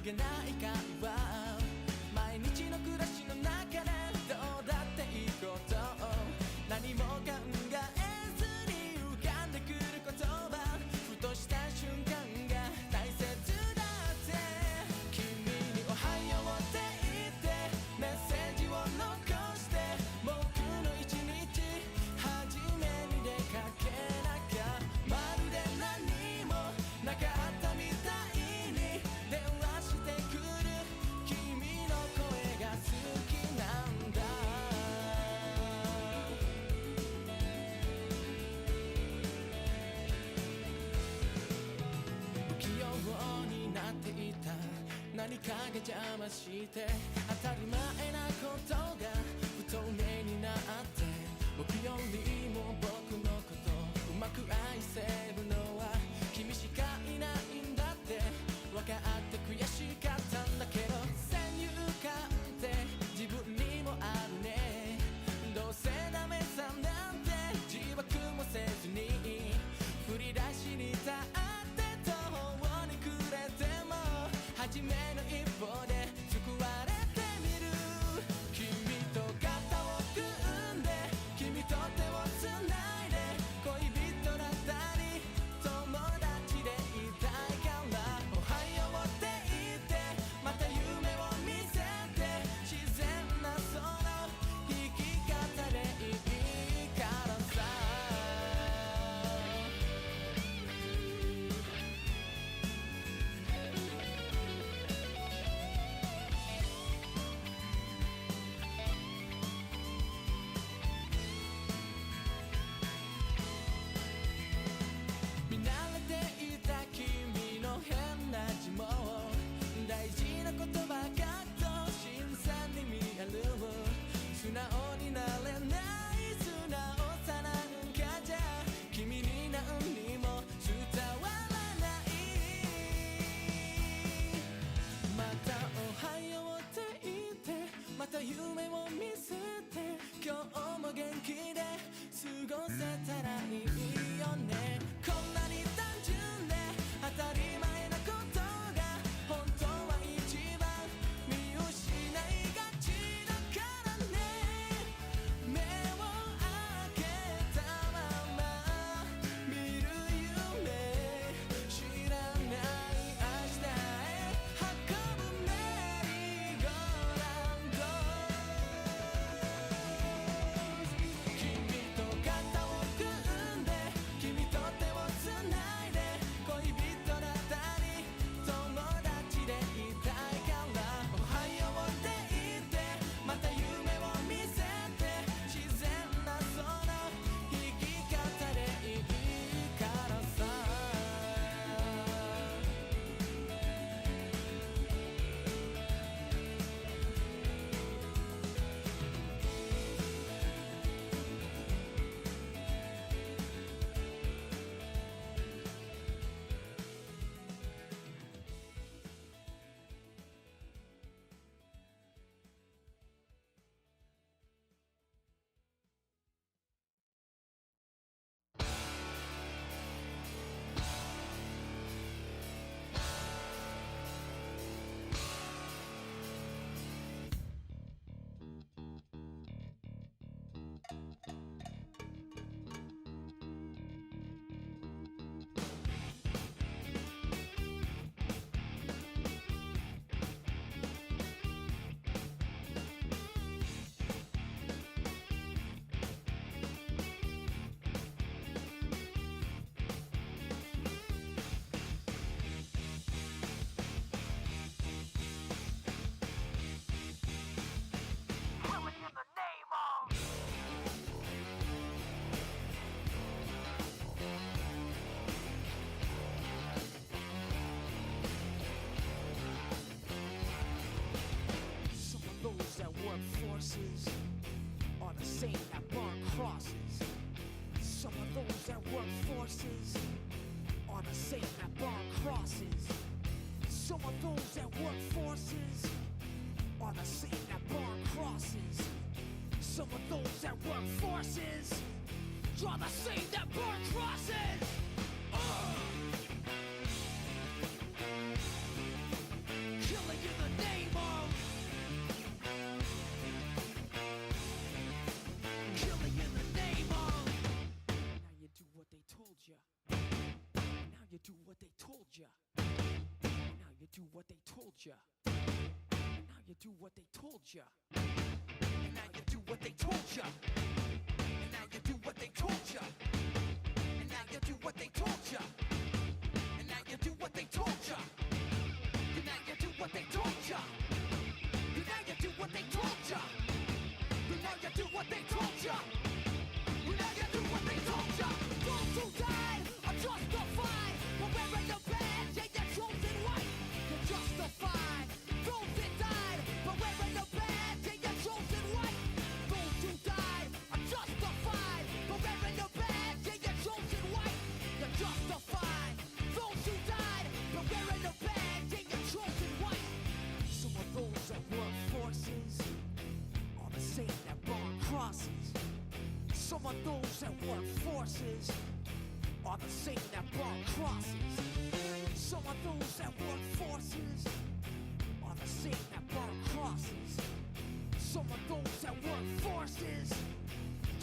げない会話、毎日の暮らしの中でどうだっていいことを何も考えずに浮かんでくる言葉、ふとした瞬間が大切だって。君におはようって言ってメッセージを残して、僕の一日初めに出かけなきゃ、まるで何もなかったみたいに電話してくる君の声が好きなんだ。不器用になっていた何かが邪魔して、当たり前なことが不透明になって、僕よりも僕のことうまく愛せるのは君しかいないんだって分かって悔しかったんだけど、先入観って自分にもあるね。どうせダメさなんて自爆もせずに振り出しに立って途方に暮れても初めの一歩で救われてみる。君と肩を組んで君と手をつないで、恋人だったり友達でいたいから、おはようって言ってまた夢を見せて、自然なその生き方でいいからさ。見慣れていた君の変な字も大事な言葉がと新鮮に見える。素直になれない素直さなんかじゃ君に何にも伝わらない。またおはようって言ってまた夢を見せて、今日も元気で過ごせたらいいよね。こんなに単純で当たり前なことが本当は一番見失いがちだからね。目を開けたまま見る夢、知らない明日へ運ぶメリーゴーランド。君と肩を組んで君と手をつないで、恋人だったり友達でいたいから、おはようって言ってまた夢を見せて、自然なその生き方でいいからさ。forces are the same that burn crosses. Some of those that work forces are the same that burn crosses. Some of those that work forces are the same that burn crosses. Some of those that work forces are the same that burn crosses. do what they told ya. And now you do what they told ya. And now you do what they told ya. And now you do what they told ya. And now you do what they told ya. And now you do what they told ya. And now you do what they told ya. And now you do what they told ya. And now you do what they told ya. And now you do what they told ya. Those who died are justified for wearing the badge and your chosen white. You're justified. Those that died for wearing the badge and your chosen white. Those who died are justified for wearing the badge and your chosen white. You're justified. Those who died for wearing the badge and your chosen white. Some of those that work forces are the same that burn crosses. Some of those that work forces are the same that burn crosses. Some of those that work forces are the same that burn crosses. Some of those that work forces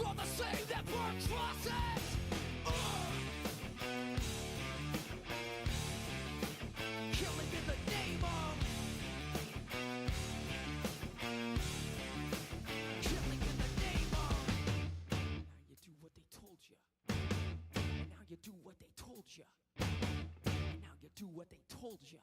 are the same that burn crosses. Killing in the name of. Killing in the name of. Now you do what they told you. And now you do what they told you. And now you do what they told you.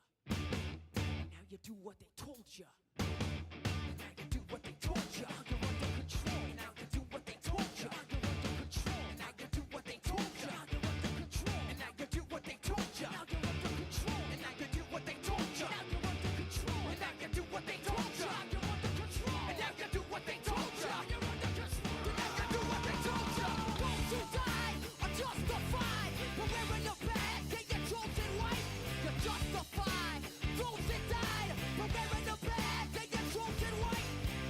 And now you do what they told you. And now you do what they told you. Now you're under control. And now you do what they told you. Now you're under control. And now you do what they told you. Now you're under control. And now you do what they told you. Now you're under control. And now you do what they told you. Now you're under control. And now you do what they told you. Now you're under control. And now you do what they told you. Now you're under control. And now you do what they told you. Those who died are justified for wearing the badge and your chosen white. You're justified. Those that died for wearing the badge and your chosen white.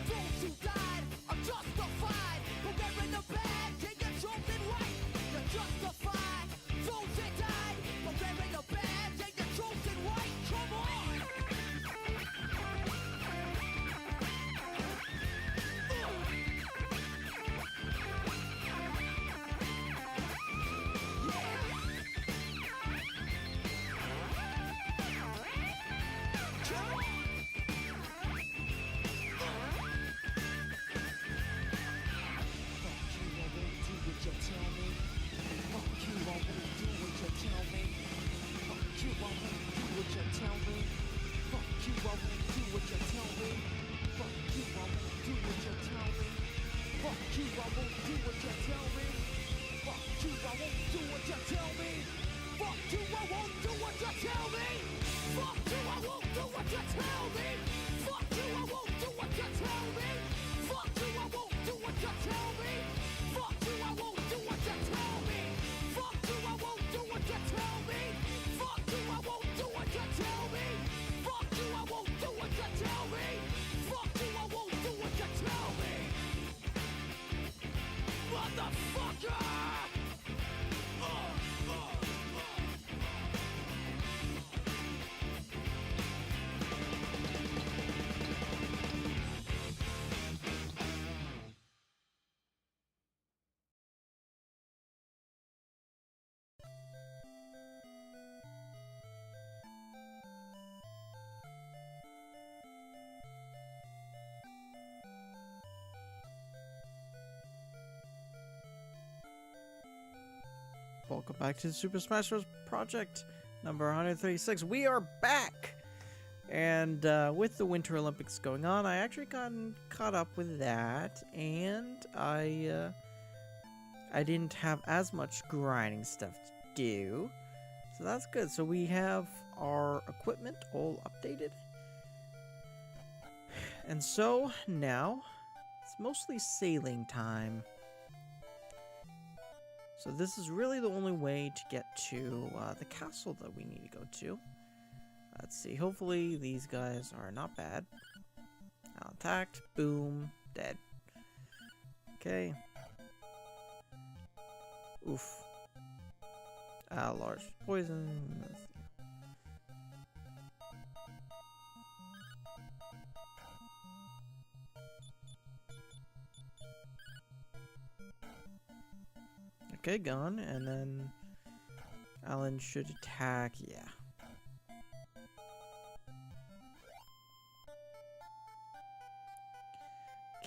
Those who died are justified for wearing the badge and your chosen white. You're justified. Those that died for wearing the badge and your chosen white. Come on. Welcome back to the Super Smash Bros. Project number 136. We are back! And with the Winter Olympics going on, I actually got caught up with that, and I didn't have as much grinding stuff to do. So that's good. So we have our equipment all updated. And so now, it's mostly sailing time. So this is really the only way to get to the castle that we need to go to. Let's see, hopefully these guys are not bad. Attacked, boom, dead. Okay. Oof. Large poison. Okay, gone, and then Alan should attack, yeah.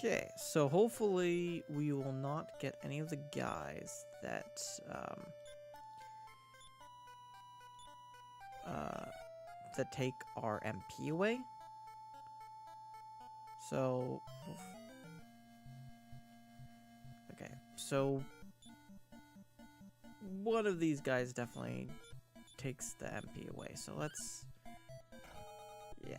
Okay, so hopefully we will not get any of the guys that that take our MP away. So, okay, so one of these guys definitely takes the MP away. So let's, yeah.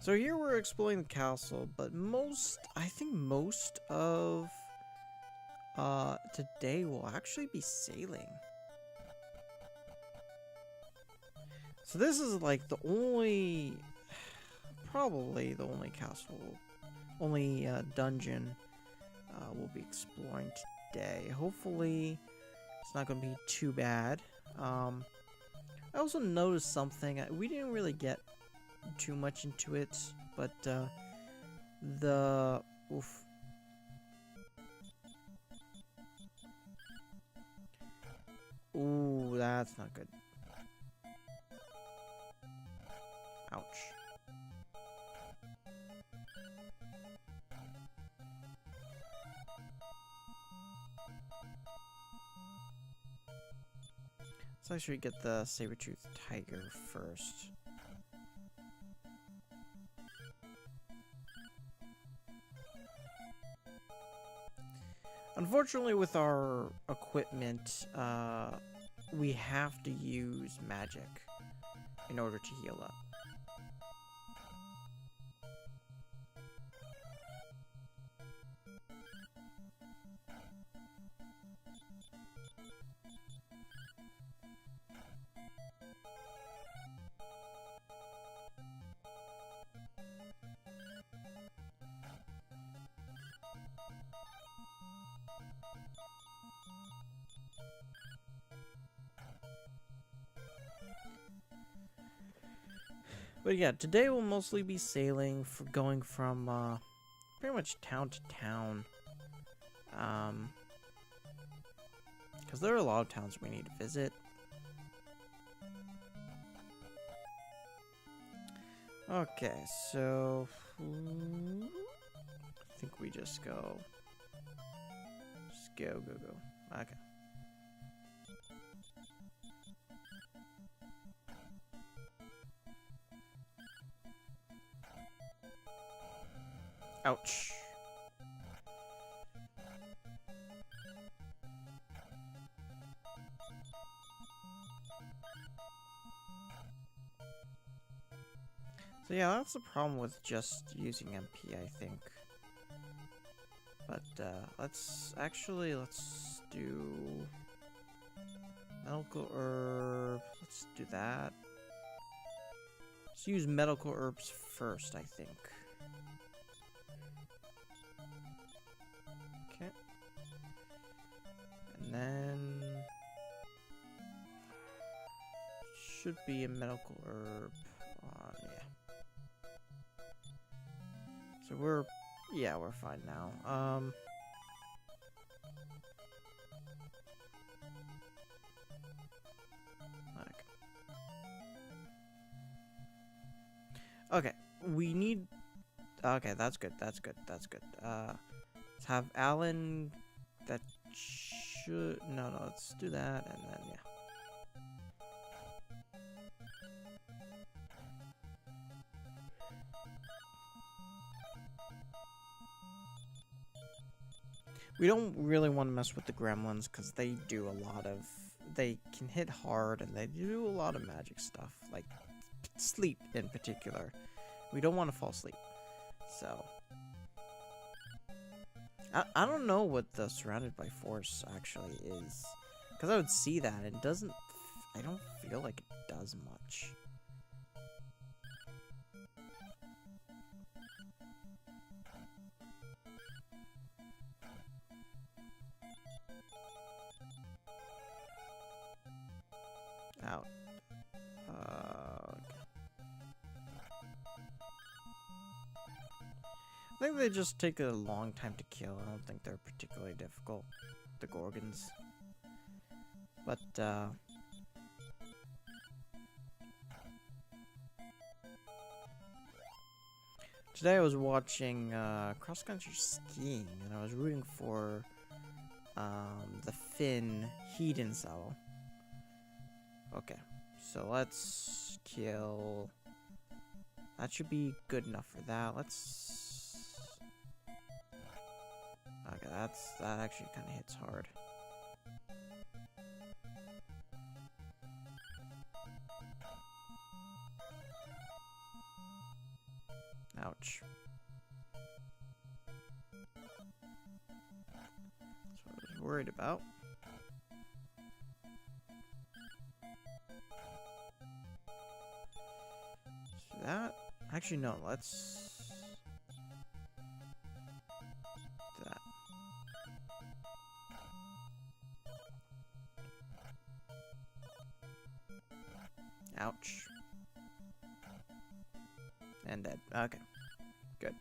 So here we're exploring the castle, but I think most of today will actually be sailing. So this is like the only, probably the only castle, only dungeon we'll be exploring today. Hopefully it's not going to be too bad. I also noticed something, we didn't really get too much into it, but oof. Ooh, that's not good. Ouch. Let's actually get the saber-toothed tiger first. Unfortunately, with our equipment, we have to use magic in order to heal up. But yeah, today we'll mostly be sailing, going from pretty much town to town. Because there are a lot of towns we need to visit. Okay, so I think we just go. Just go. Okay. Ouch. So yeah, that's the problem with just using MP, I think. But let's do medical herb. Let's do that. Let's use medical herbs first, I think. Okay. And then should be a medical herb on, yeah. So we're fine now. Okay, we need. Okay, that's good. Let's have Alan. That should no. Let's do that, and then yeah. We don't really want to mess with the gremlins because they do a lot of. They can hit hard and they do a lot of magic stuff, like sleep in particular. We don't want to fall asleep. So. I don't know what the surrounded by force actually is. Because I would see that and it doesn't. I don't feel like it does much. Out. Okay. I think they just take a long time to kill. I don't think they're particularly difficult, the Gorgons. But, today I was watching, cross-country skiing, and I was rooting for, the Finn Hedon saddle. Okay, so let's kill... That should be good enough for that. Let's... Okay, that actually kind of hits hard. Ouch. That's what I was worried about. So that... Actually, no, let's... do that. Ouch. And dead. Okay. Good.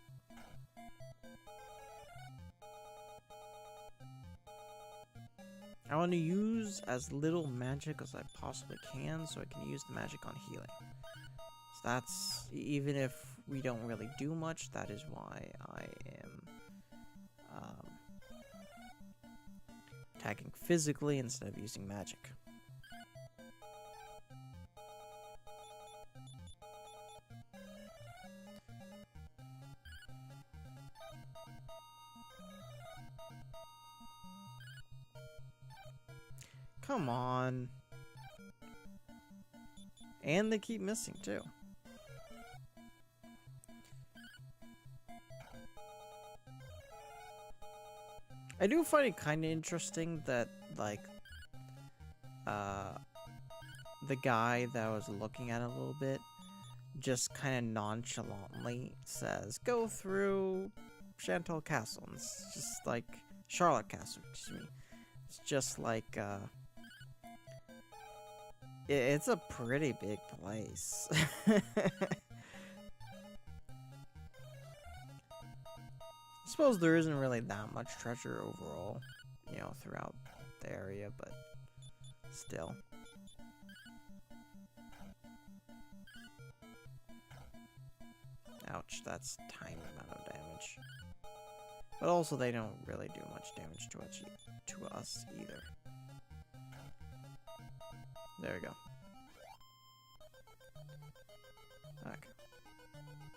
I want to use as little magic as I possibly can so I can use the magic on healing. So that's, even if we don't really do much, that is why I am attacking physically instead of using magic. Come on. And they keep missing, too. I do find it kind of interesting that, like, the guy that I was looking at a little bit just kind of nonchalantly says, go through Chantal Castle. And it's just like, Charlotte Castle, excuse me. It's just like, it's a pretty big place. I suppose there isn't really that much treasure overall, you know, throughout the area, but still. Ouch, that's a tiny amount of damage. But also they don't really do much damage to us either. There we go. Okay.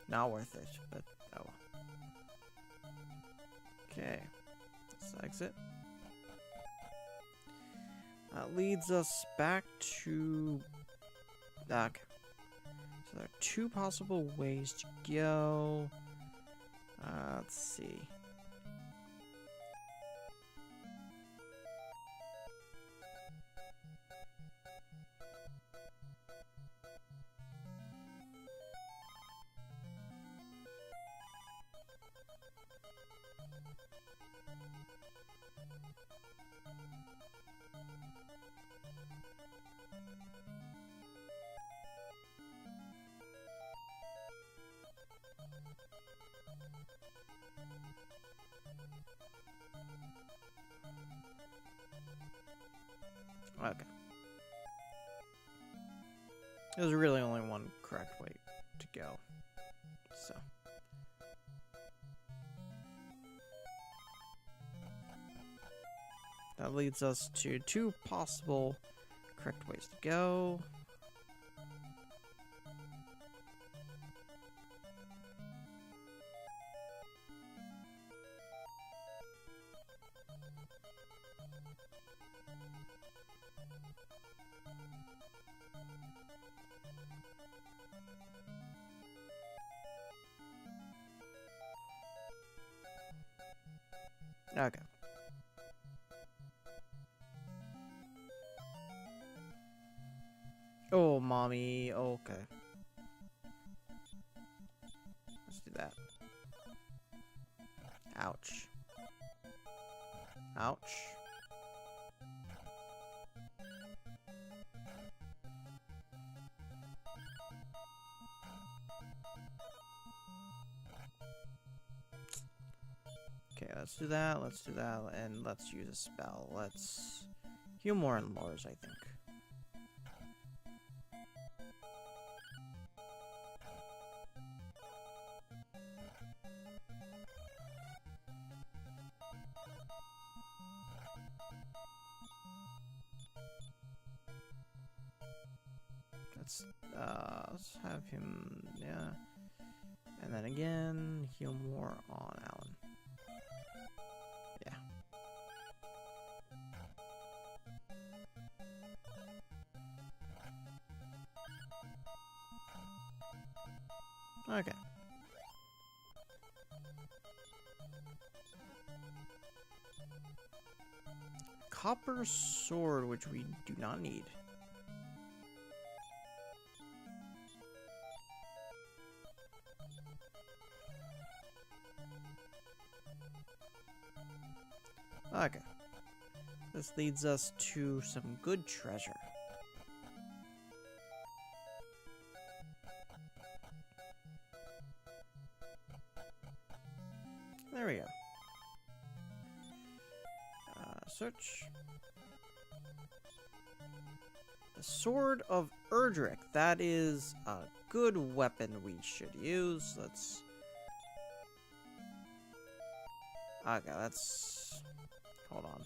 Not worth it, but oh well. Okay. Let's exit. That leads us back to... Okay. So there are two possible ways to go. Let's see. Okay. There's really only one correct way to go. So. That leads us to two possible correct ways to go. Okay. Oh, mommy. Okay. Let's do that. Ouch. Ouch. Okay, let's do that, and let's use a spell. Let's heal more in Lars, I think. Let's have him, yeah. And then again, heal more on Alan. Yeah. Okay. Copper sword, which we do not need. Okay. This leads us to some good treasure. There we go. Search. The Sword of Erdrick. That is a good weapon we should use. Let's... Okay, let's... Hold on.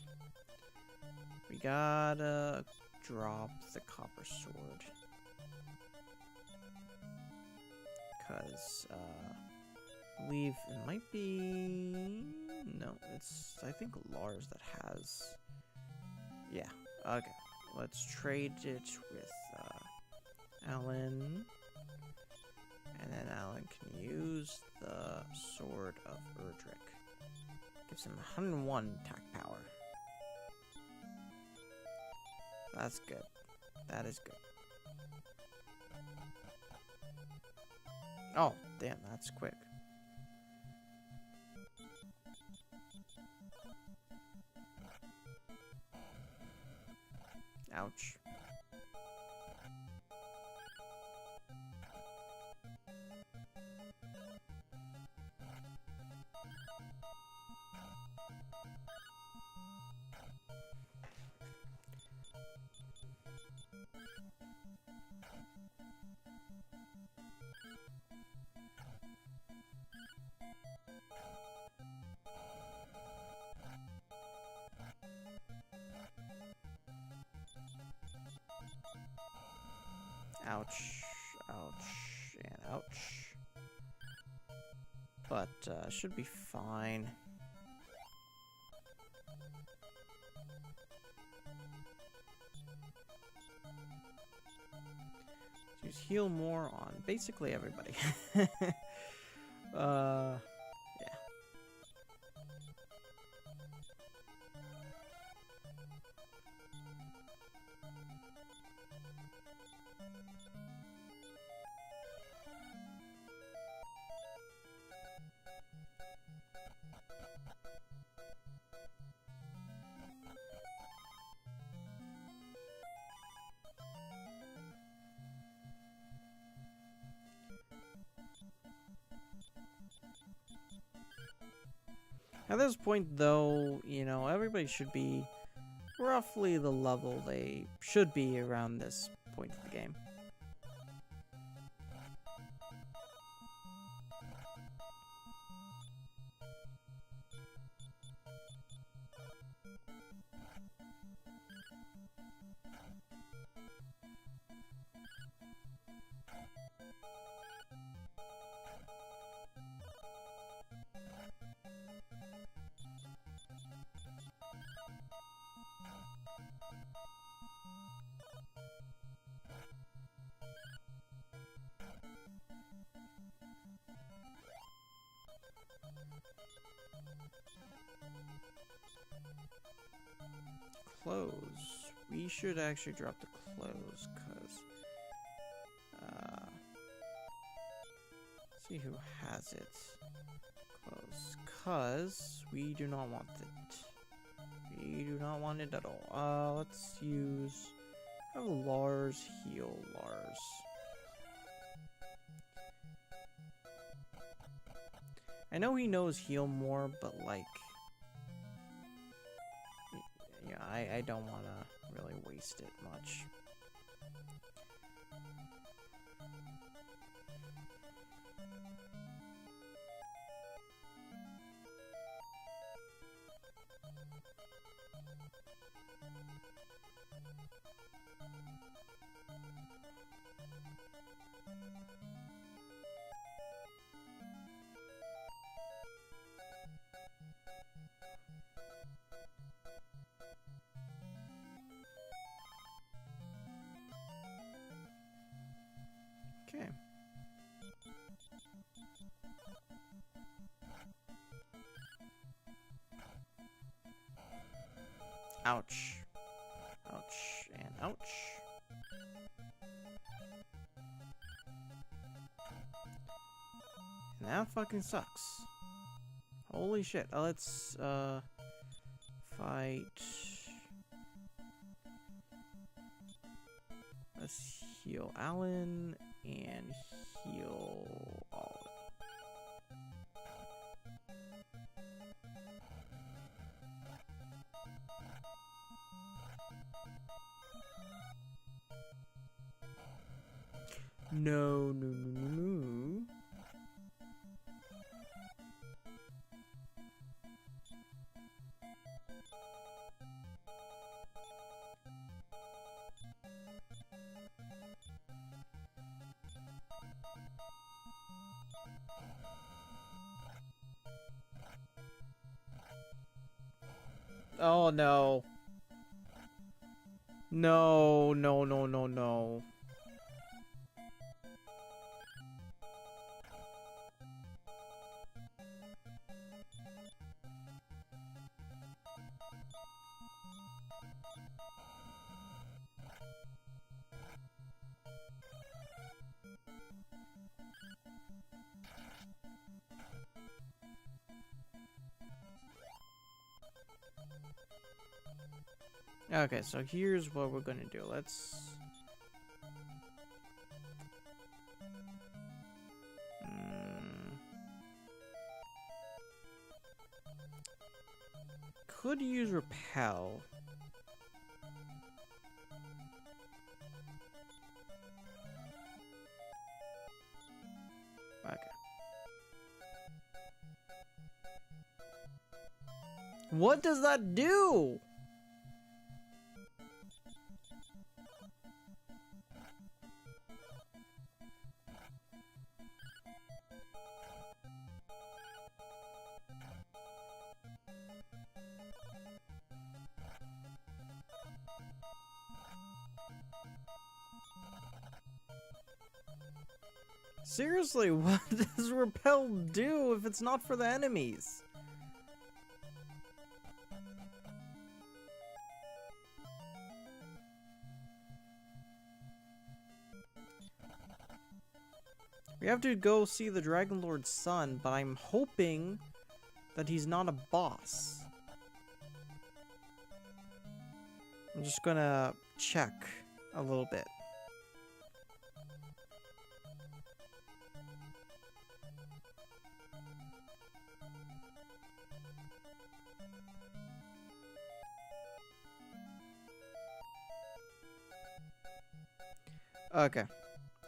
We gotta drop the copper sword. Because, I believe it might be... No, it's, I think, Lars that has... Yeah, okay. Let's trade it with, Alan. And then Alan can use the Sword of Erdrick. Gives him 101 attack power. That's good. That is good. Oh, damn, that's quick. Ouch. Ouch, ouch, and ouch. But, should be fine. Use heal more on basically everybody. Yeah. At this point, though, you know, everybody should be roughly the level they should be around this point of the game. Clothes. We should actually drop the clothes, because... see who has it. Clothes. Because we do not want it. We do not want it at all. Let's use... Have Lars heal Lars. I know he knows heal more, but like, yeah, I don't want to really waste it much. Okay. Ouch. Ouch and ouch. And that fucking sucks. Holy shit. Let's fight. Let's heal Alan and heal Ollie. No, no, no, no, no. Oh no. No, no, no, no, no. Okay, so here's what we're gonna do. Let's... Could use repel. Okay. What does that do? Seriously, what does repel do if it's not for the enemies? We have to go see the Dragon Lord's son, but I'm hoping that he's not a boss. I'm just gonna check a little bit. Okay.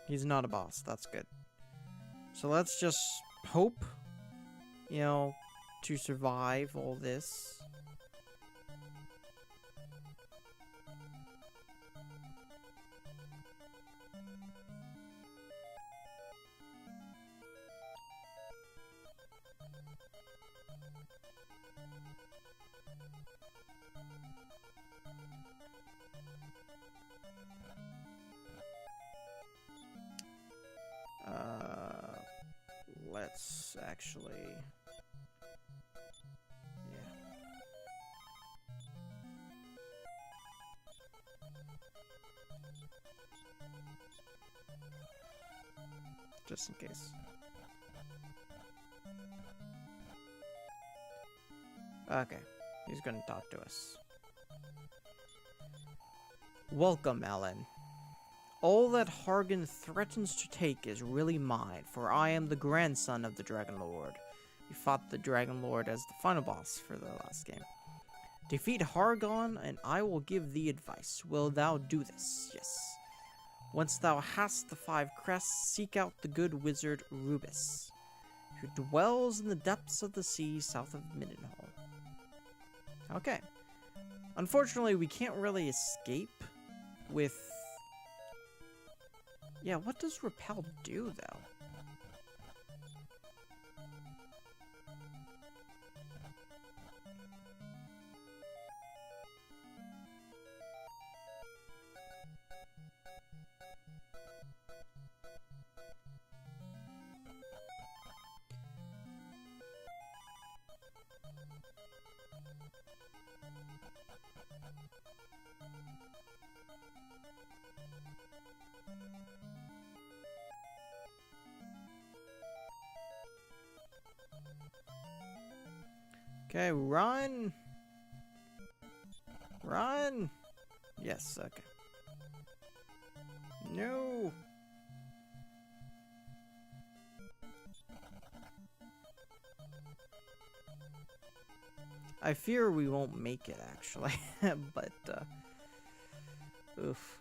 He's not a boss. That's good. So let's just hope, you know, to survive all this. Let's actually... Yeah. Just in case. Okay. He's gonna talk to us. Welcome, Ellen. All that Hargan threatens to take is really mine, for I am the grandson of the Dragon Lord. You fought the Dragon Lord as the final boss for the last game. Defeat Hargon, and I will give thee advice. Will thou do this? Yes. Once thou hast the 5 crests, seek out the good wizard Rubus, who dwells in the depths of the sea south of Middenhall. Okay. Unfortunately, we can't really escape with... Yeah, what does Repel do, though? Okay, run! Run! Yes, okay. No! I fear we won't make it, actually. But, oof.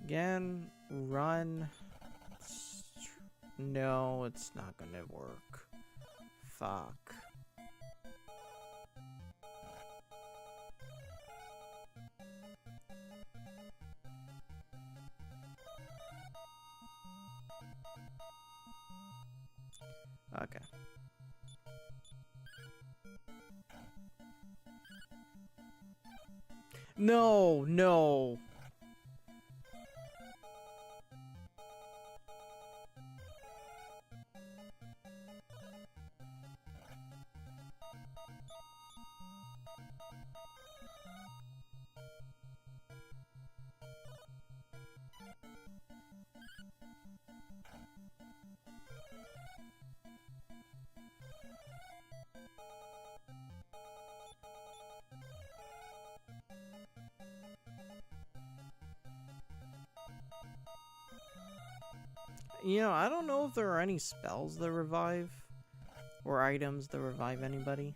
Again, run. No, it's not gonna work. Fuck. Okay. No, no. You know, I don't know if there are any spells that revive or items that revive anybody.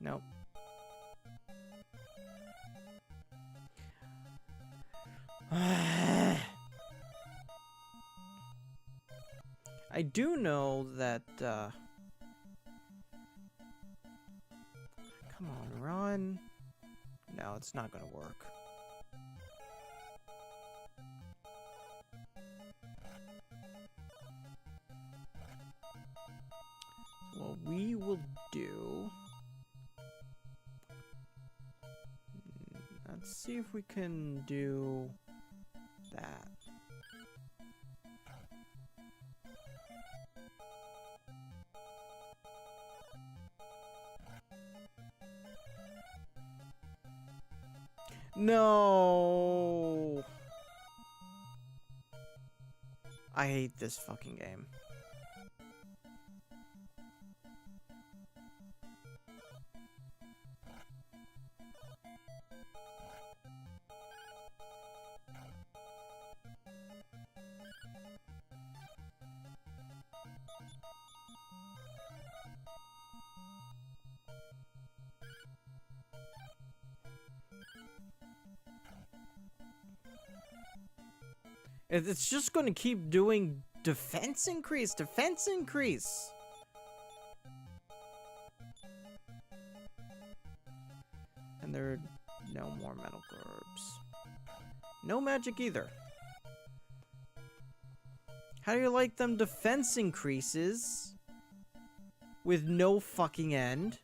Nope. I do know that, come on, run. No, it's not gonna work. What we will do... Let's see if we can do that. No! I hate this fucking game. It's just going to keep doing defense increase, defense increase. And there are no more medical herbs. No magic either. How do you like them defense increases with no fucking end?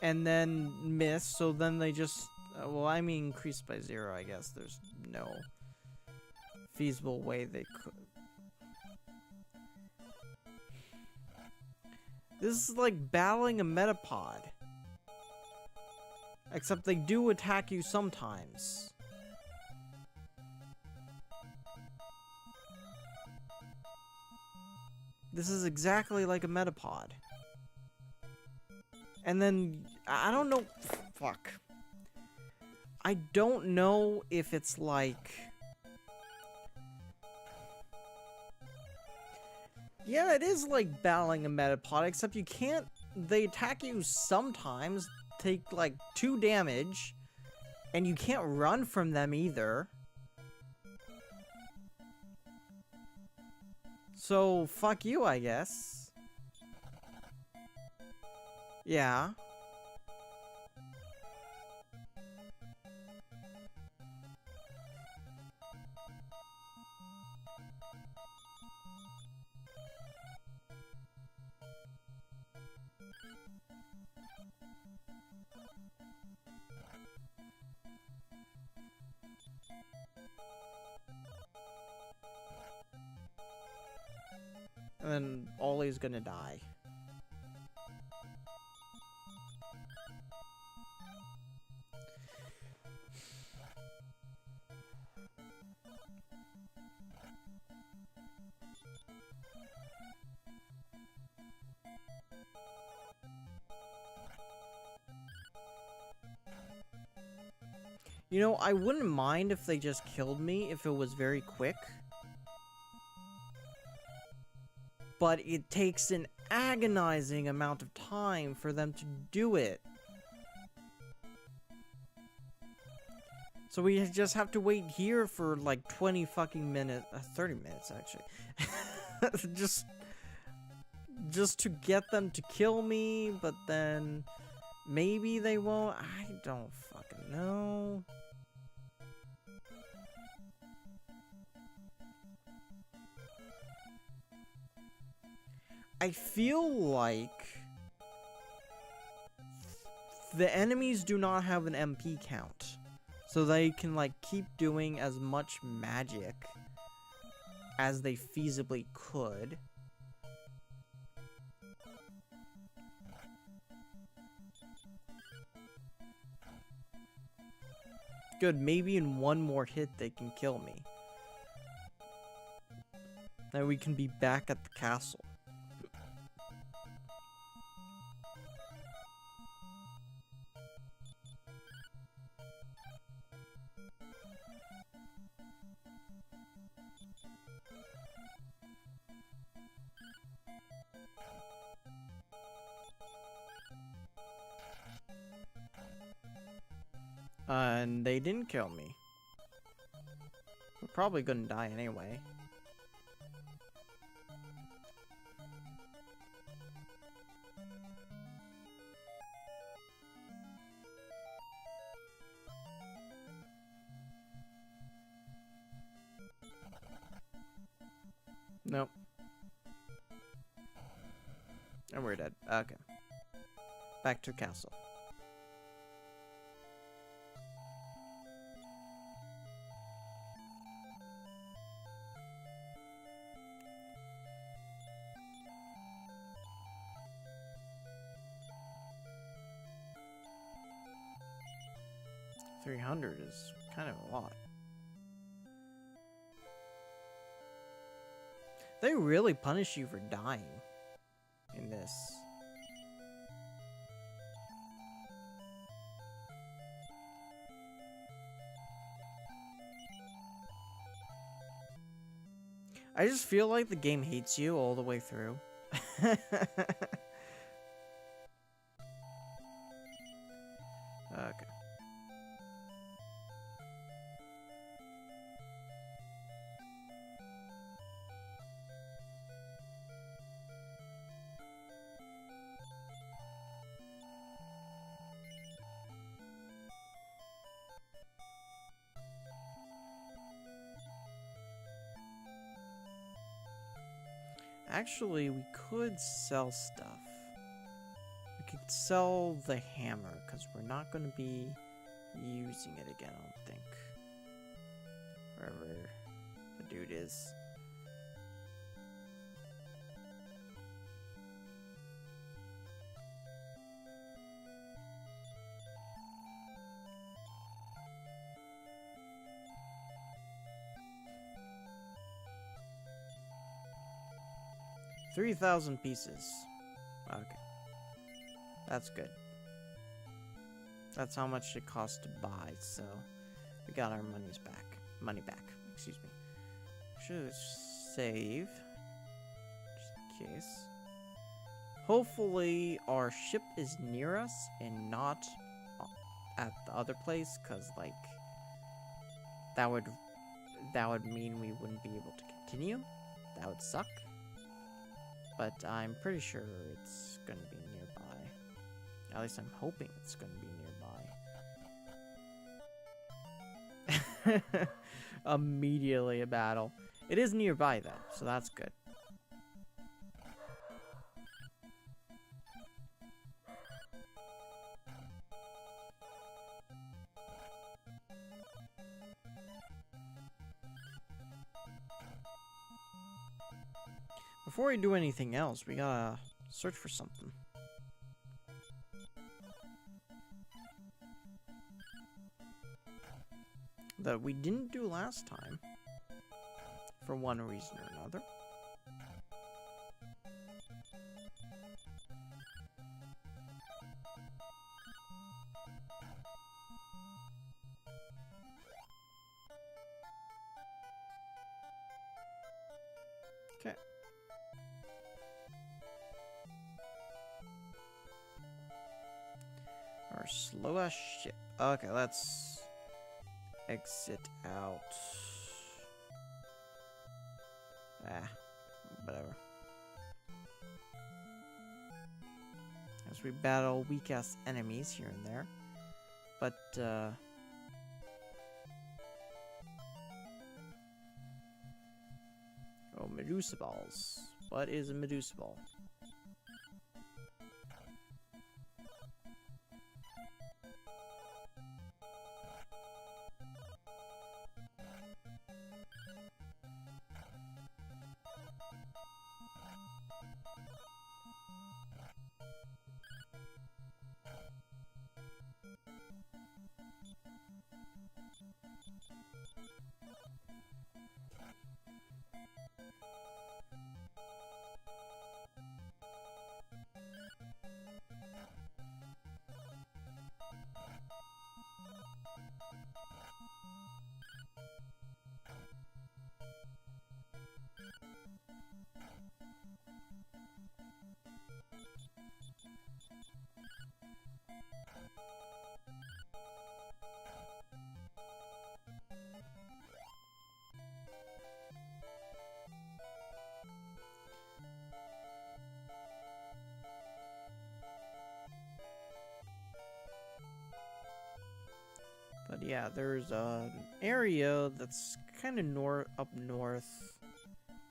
and then miss, so then they just... well, I mean increased by 0, I guess. There's no feasible way they could. This is like battling a metapod. Except they do attack you sometimes. This is exactly like a metapod. And then, I don't know... fuck. I don't know if it's like... yeah, it is like battling a metapod, except you can't... they attack you sometimes, take like 2 damage, and you can't run from them either. So, fuck you, I guess. Yeah. And then Ollie's gonna die. You know, I wouldn't mind if they just killed me if it was very quick. But it takes an agonizing amount of time for them to do it. So we just have to wait here for like 20 fucking minutes, 30 minutes actually. just to get them to kill me, but then maybe they won't. I don't fucking know. I feel like the enemies do not have an MP count, so they can like keep doing as much magic as they feasibly could. Good, maybe in one more hit they can kill me. Then we can be back at the castle. And they didn't kill me. We're probably gonna die anyway. Nope. And we're dead. Okay. Back to castle. $300 is kind of a lot. They really punish you for dying in this. I just feel like the game hates you all the way through. Okay. Actually, we could sell stuff. We could sell the hammer, because we're not going to be using it again, I don't think. Wherever the dude is. $3,000 pieces. Okay. That's good. That's how much it cost to buy, so we got our money back, excuse me. Should save, just in case. Hopefully our ship is near us and not at the other place, because like that would mean we wouldn't be able to continue. That would suck. But I'm pretty sure it's gonna be nearby. At least I'm hoping it's gonna be nearby. Immediately a battle. It is nearby though, so that's good. Before we do anything else, we gotta search for something. That we didn't do last time. For one reason or another. Okay. Our slow ass ship. Okay, let's exit out. Whatever. As we battle weak ass enemies here and there. But oh, Medusa balls. What is a Medusa ball? But yeah, there's an area that's kind of up north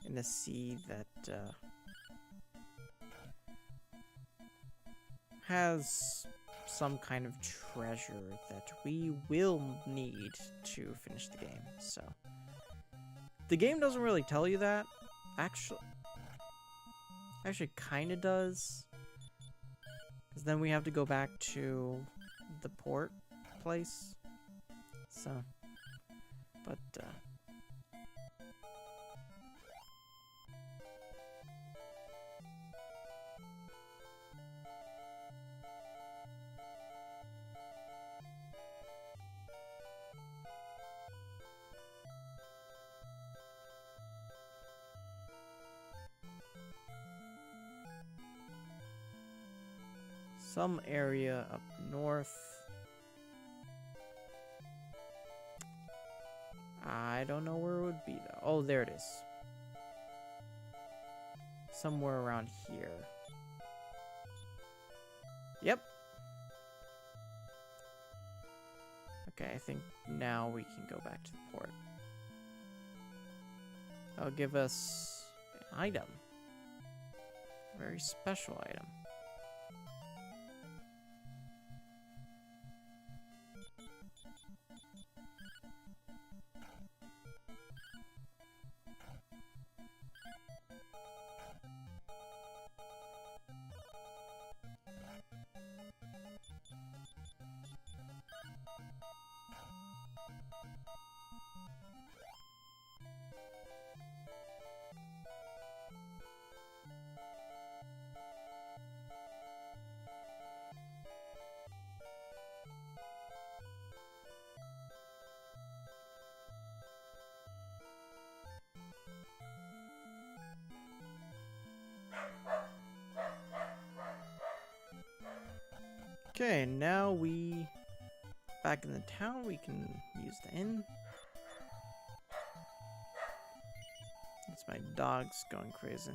in the sea that has some kind of treasure that we will need to finish the game. So the game doesn't really tell you that. Actually kind of does. Because then we have to go back to the port place. So, but, some area up north. I don't know where it would be though. Oh, there it is. Somewhere around here. Yep. Okay, I think now we can go back to the port. That'll give us an item. A very special item. Okay, now we back in the town. We can use the inn. It's my dog's going crazy.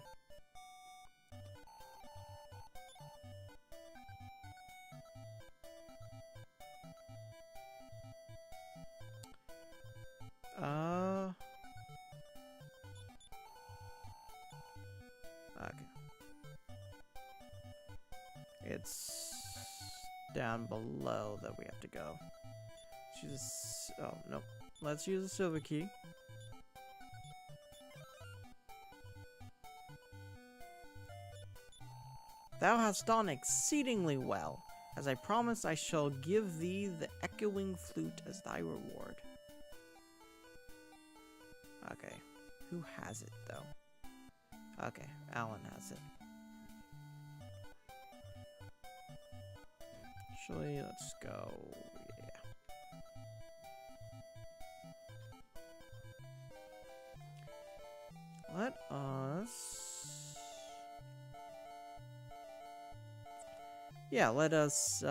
Okay. It's down below that we have to go. Oh, no. Let's use the silver key. Thou hast done exceedingly well. As I promised, I shall give thee the echoing flute as thy reward. Okay. Who has it, though? Okay, Alan has it. Actually, let's go. Yeah. Let us... Yeah, let us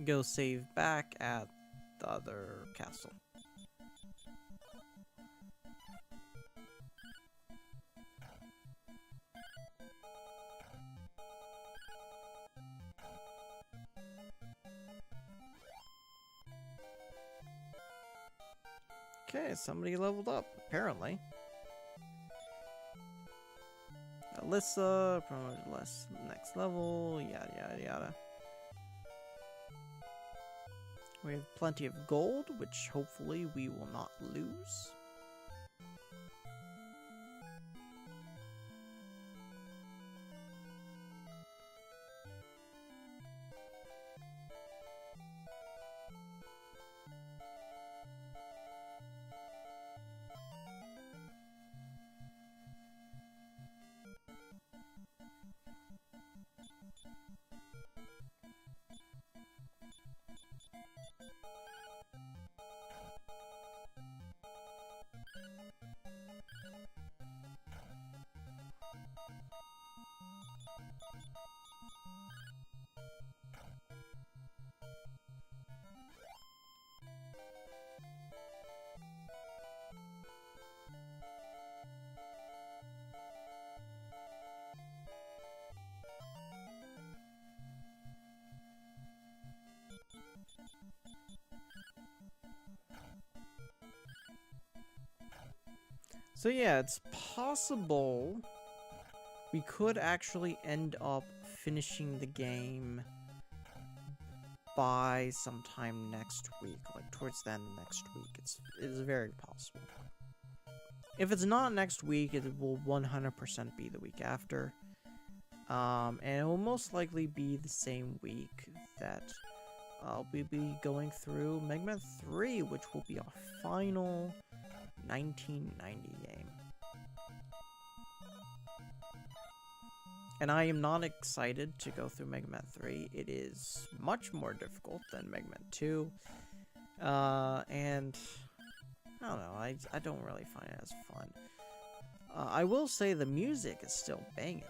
go save back at the other castle. Okay, somebody leveled up, apparently. Alyssa, promoted less next level, yada yada yada. We have plenty of gold, which hopefully we will not lose. So yeah, it's possible we could actually end up finishing the game by sometime next week, like towards the end of next week. It is very possible. If it's not next week, it will 100% be the week after. And it will most likely be the same week that we'll be going through Mega Man 3, which will be our final 1990 game. And I am not excited to go through Mega Man 3. It is much more difficult than Mega Man 2. And I don't know, I don't really find it as fun. I will say the music is still banging.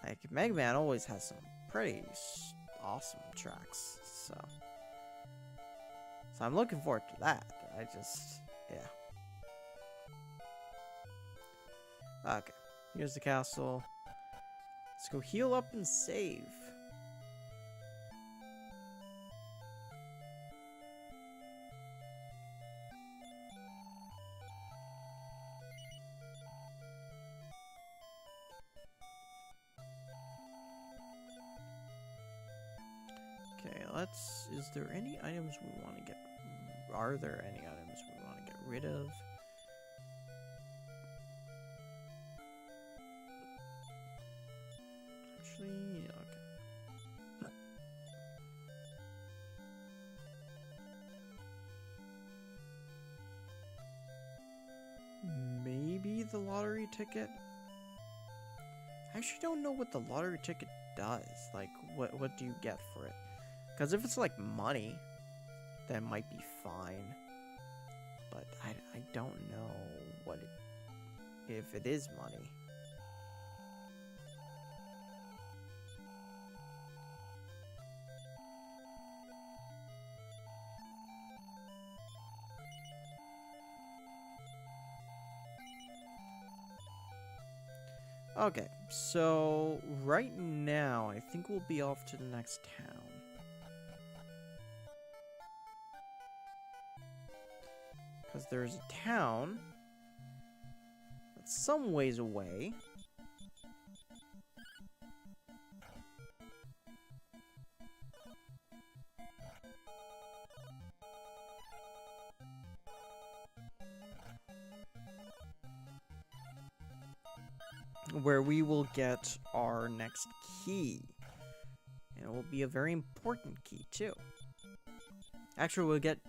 Like, Mega Man always has some pretty awesome tracks, so I'm looking forward to that. Yeah. Okay, here's the castle. Let's go heal up and save. Okay, is there any items we want to get? Are there any items we want to get rid of? Actually, okay. the lottery ticket? I actually don't know what the lottery ticket does. Like, what do you get for it? Because if it's like money, that might be fine. But I don't know what it, if it is money. Okay, so right now, I think we'll be off to the next town. Because there's a town that's some ways away. Where we will get our next key. And it will be a very important key, too. Actually, we'll get,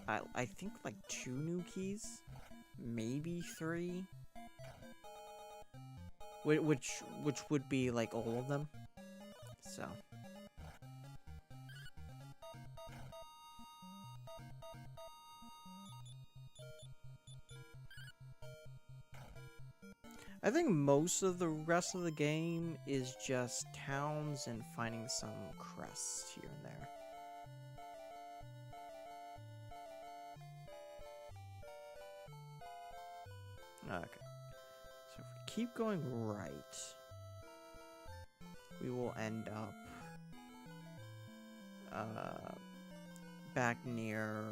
I think, like 2 new keys? Maybe 3? Which would be, like, all of them. So. I think most of the rest of the game is just towns and finding some crests here and there. Okay. So if we keep going right, we will end up back near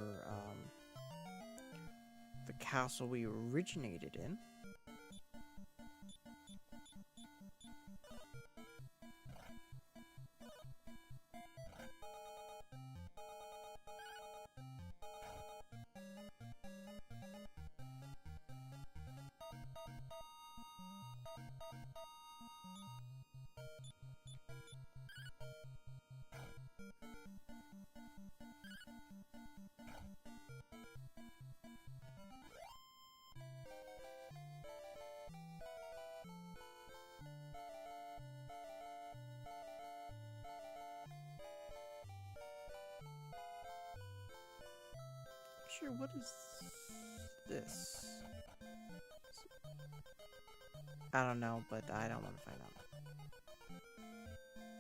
the castle we originated in. Sure, what is this? I don't know, but I don't want to find out.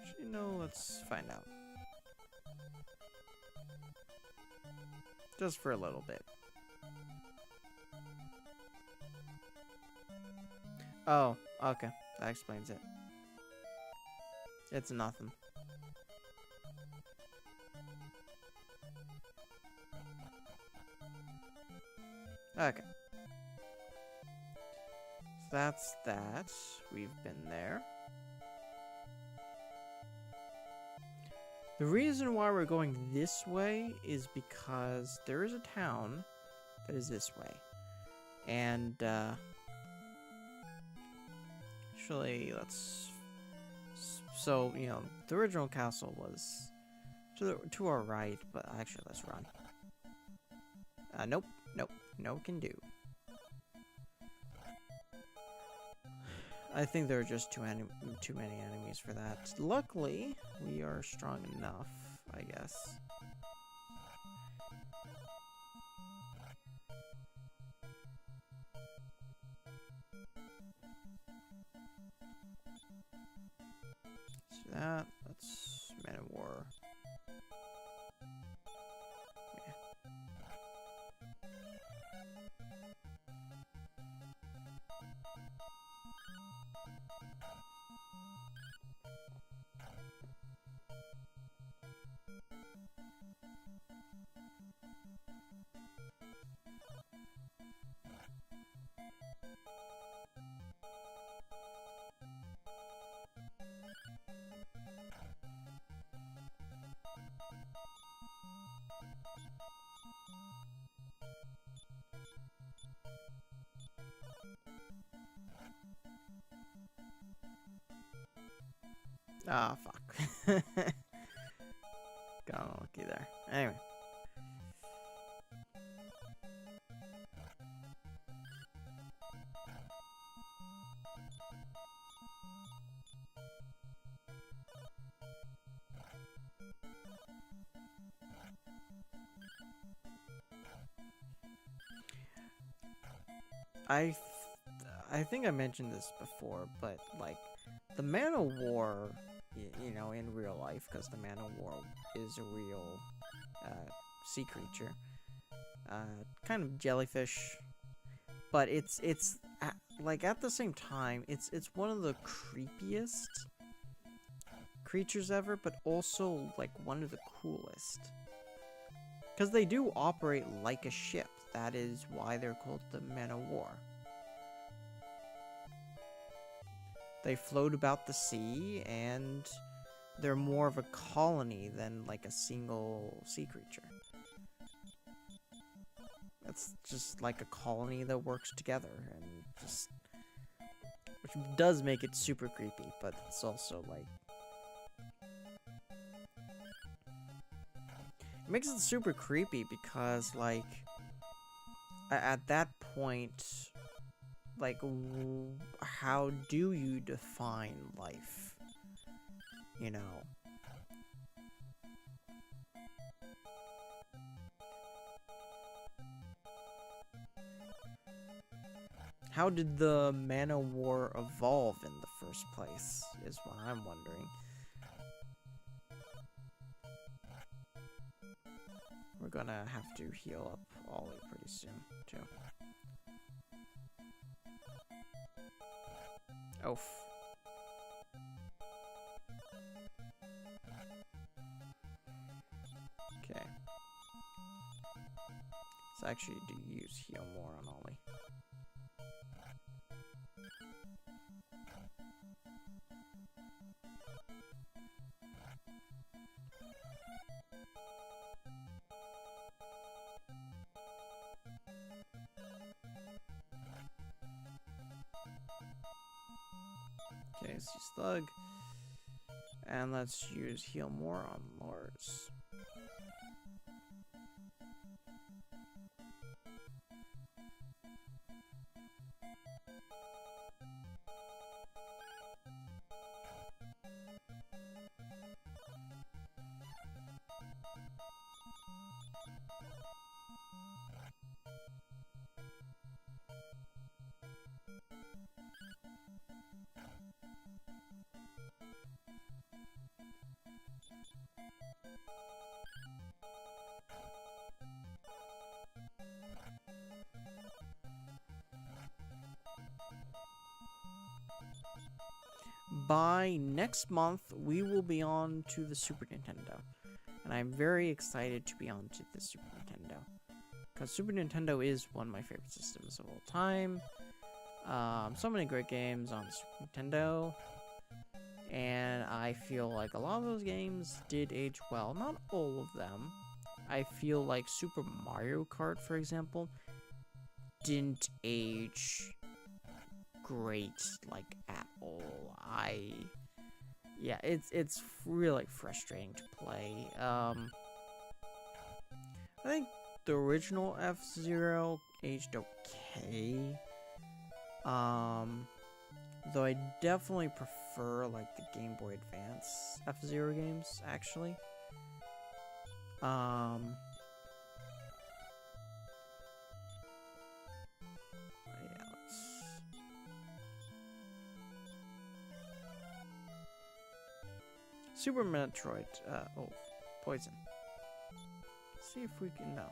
Actually, no, let's find out. Just for a little bit. Oh, okay. That explains it. It's nothing. Okay. So that's that. We've been there. The reason why we're going this way is because there is a town that is this way. And, actually, let's... So, you know, the original castle was to our right, but actually, let's run. Nope. No can do. I think there are just too many enemies for that. Luckily, we are strong enough, I guess. So that's Man of War. Ah, fuck. Got unlucky there. Anyway. I think I mentioned this before, but like the Man of War, you know, in real life, because the Man of War is a real sea creature, kind of jellyfish, but it's like at the same time, it's one of the creepiest creatures ever, but also like one of the coolest. Because they do operate like a ship. That is why they're called the Men of War. They float about the sea, and they're more of a colony than like a single sea creature. It's just like a colony that works together, and just... which does make it super creepy, but it's also like... it makes it super creepy because, like, at that point, like, how do you define life? You know? How did the Man of War evolve in the first place, is what I'm wondering. We're gonna have to heal up Ollie pretty soon, too. Oof. Okay. Let's actually use heal more on Ollie. Okay, let's use Thug. And let's use heal more on Lars. By next month, we will be on to the Super Nintendo. And I'm very excited to be on to the Super Nintendo. Because Super Nintendo is one of my favorite systems of all time. So many great games on the Super Nintendo. And I feel like a lot of those games did age well. Not all of them. I feel like Super Mario Kart, for example, didn't age great, like, at all. Yeah, it's really frustrating to play. I think the original F-Zero aged okay. Though I definitely prefer, like, the Game Boy Advance F-Zero games, actually. Yeah, Super Metroid, oh, Poison. Let's see if we can, no.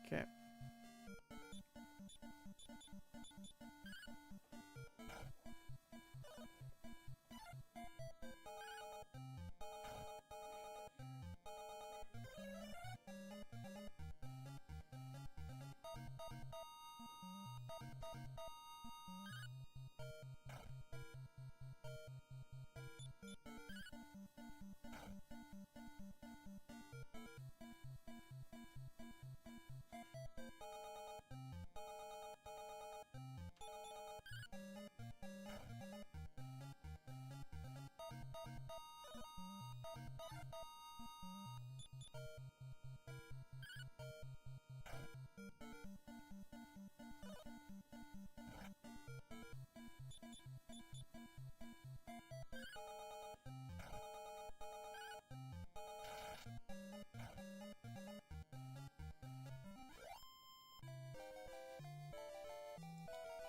Okay.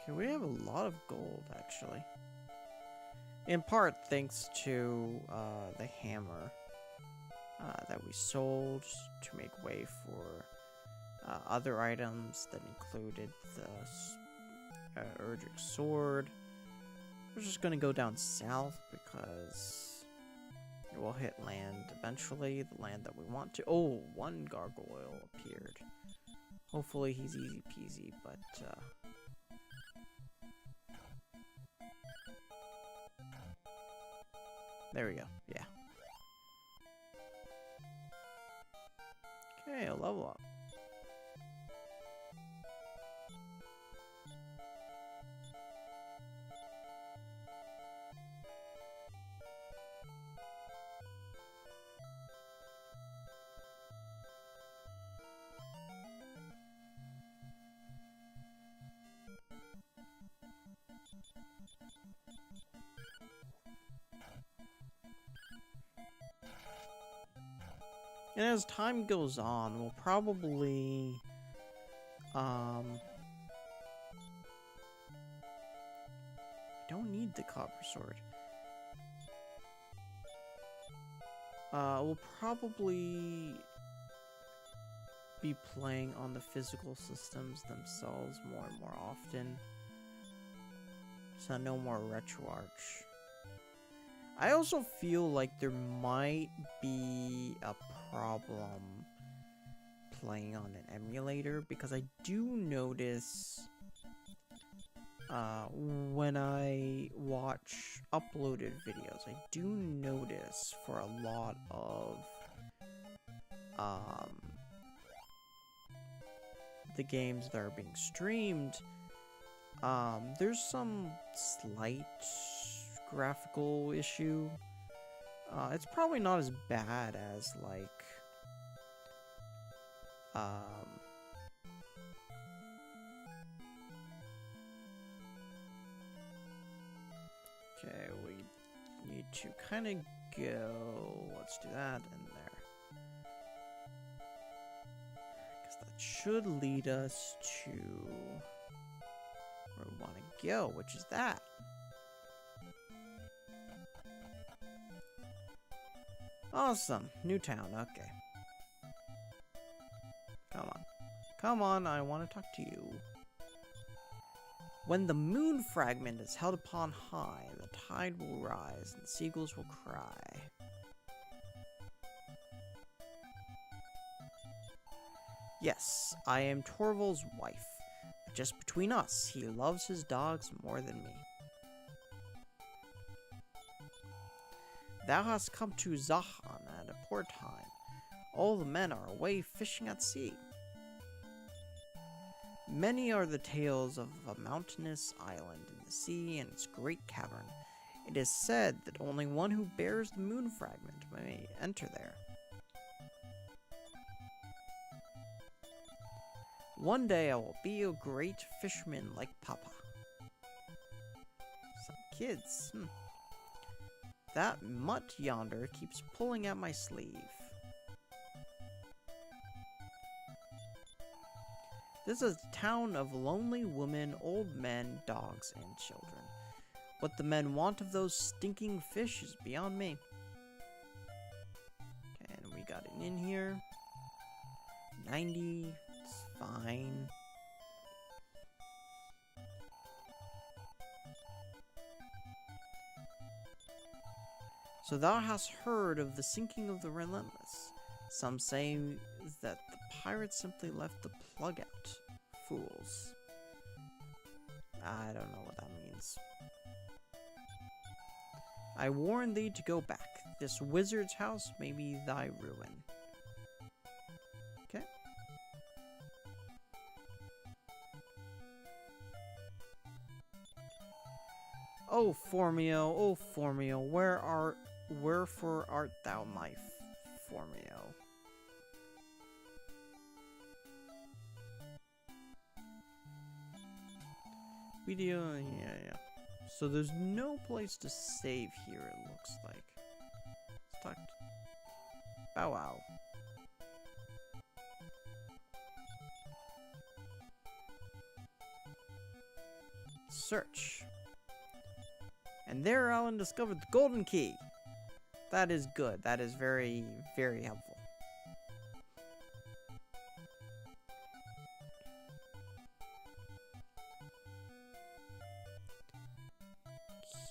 Okay, we have a lot of gold, actually. In part thanks to the hammer that we sold to make way for other items that included the Erdrick sword. We're just gonna go down south because we'll hit land eventually, the land that we want to. Oh, one gargoyle appeared. Hopefully he's easy peasy, but there we go, yeah. Okay, a level up. And as time goes on, we'll probably don't need the copper sword. We'll probably be playing on the physical systems themselves more and more often. So no more RetroArch. I also feel like there might be a problem playing on an emulator, because I do notice when I watch uploaded videos, I do notice for a lot of the games that are being streamed, there's some slight graphical issue. It's probably not as bad as like okay, we need to kind of go, let's do that in there, because that should lead us to where we want to go, which is that. Awesome. New town. Okay. Come on. Come on, I want to talk to you. When the moon fragment is held upon high, the tide will rise and seagulls will cry. Yes, I am Torval's wife. But just between us, he loves his dogs more than me. Thou hast come to Zahan at a poor time. All the men are away fishing at sea. Many are the tales of a mountainous island in the sea and its great cavern. It is said that only one who bears the moon fragment may enter there. One day I will be a great fisherman like Papa. Some kids, That mutt yonder keeps pulling at my sleeve. This is a town of lonely women, old men, dogs, and children. What the men want of those stinking fish is beyond me. Okay, and we got it in here. 90, it's fine. So thou hast heard of the sinking of the Relentless. Some say that the pirates simply left the plug out. Fools. I don't know what that means. I warn thee to go back. This wizard's house may be thy ruin. Okay. Oh Formio, wherefore art thou my Formio? Video, yeah. So there's no place to save here, it looks like. Let's talk. Bow wow. search. And there Alan discovered the golden key. That is good. That is very, very helpful.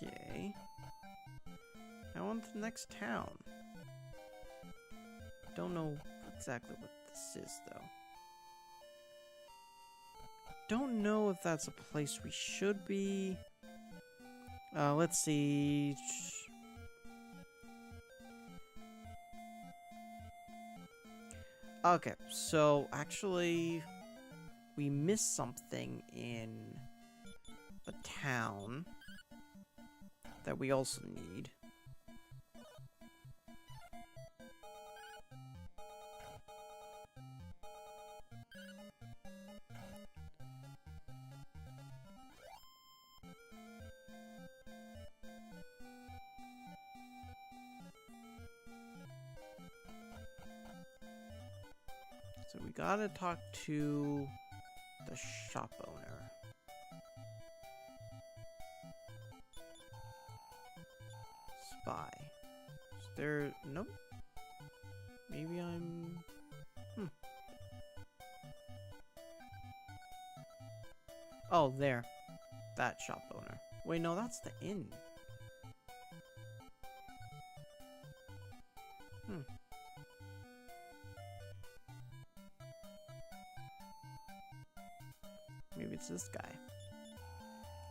Okay. Now on to the next town. Don't know exactly what this is, though. Don't know if that's a place we should be. Let's see. Okay, so actually, we missed something in the town that we also need. So we gotta talk to the shop owner. Spy. Is there... Nope. Maybe I'm... Oh, there. That shop owner. Wait, no, that's the inn. Maybe it's this guy.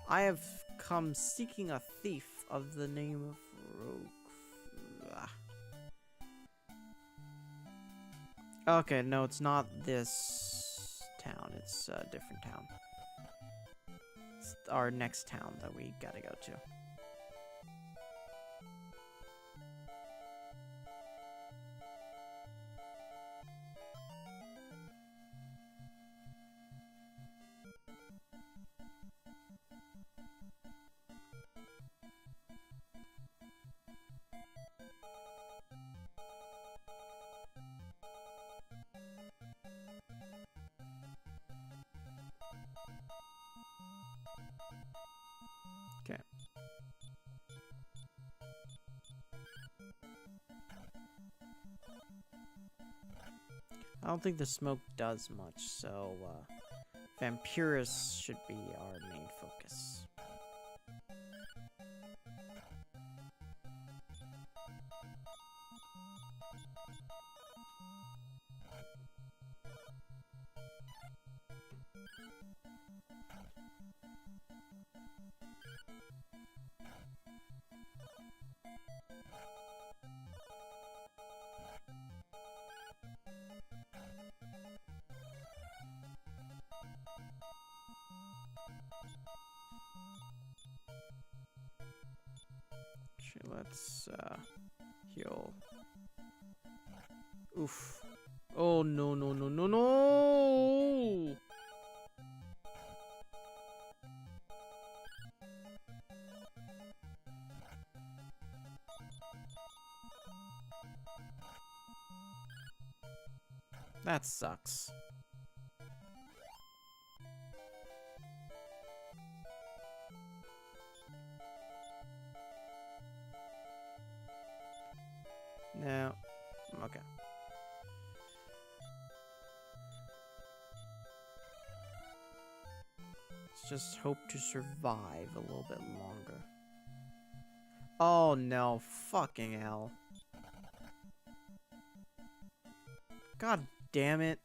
I have come seeking a thief of the name of Rogue. Okay, no, it's not this town. It's a different town. It's our next town that we gotta go to. Okay. I don't think the smoke does much, so Vampirus should be our main focus. Let's heal. Oof. Oh no no no no no! That sucks. No. Okay. Let's just hope to survive a little bit longer. Oh no, fucking hell. God damn it.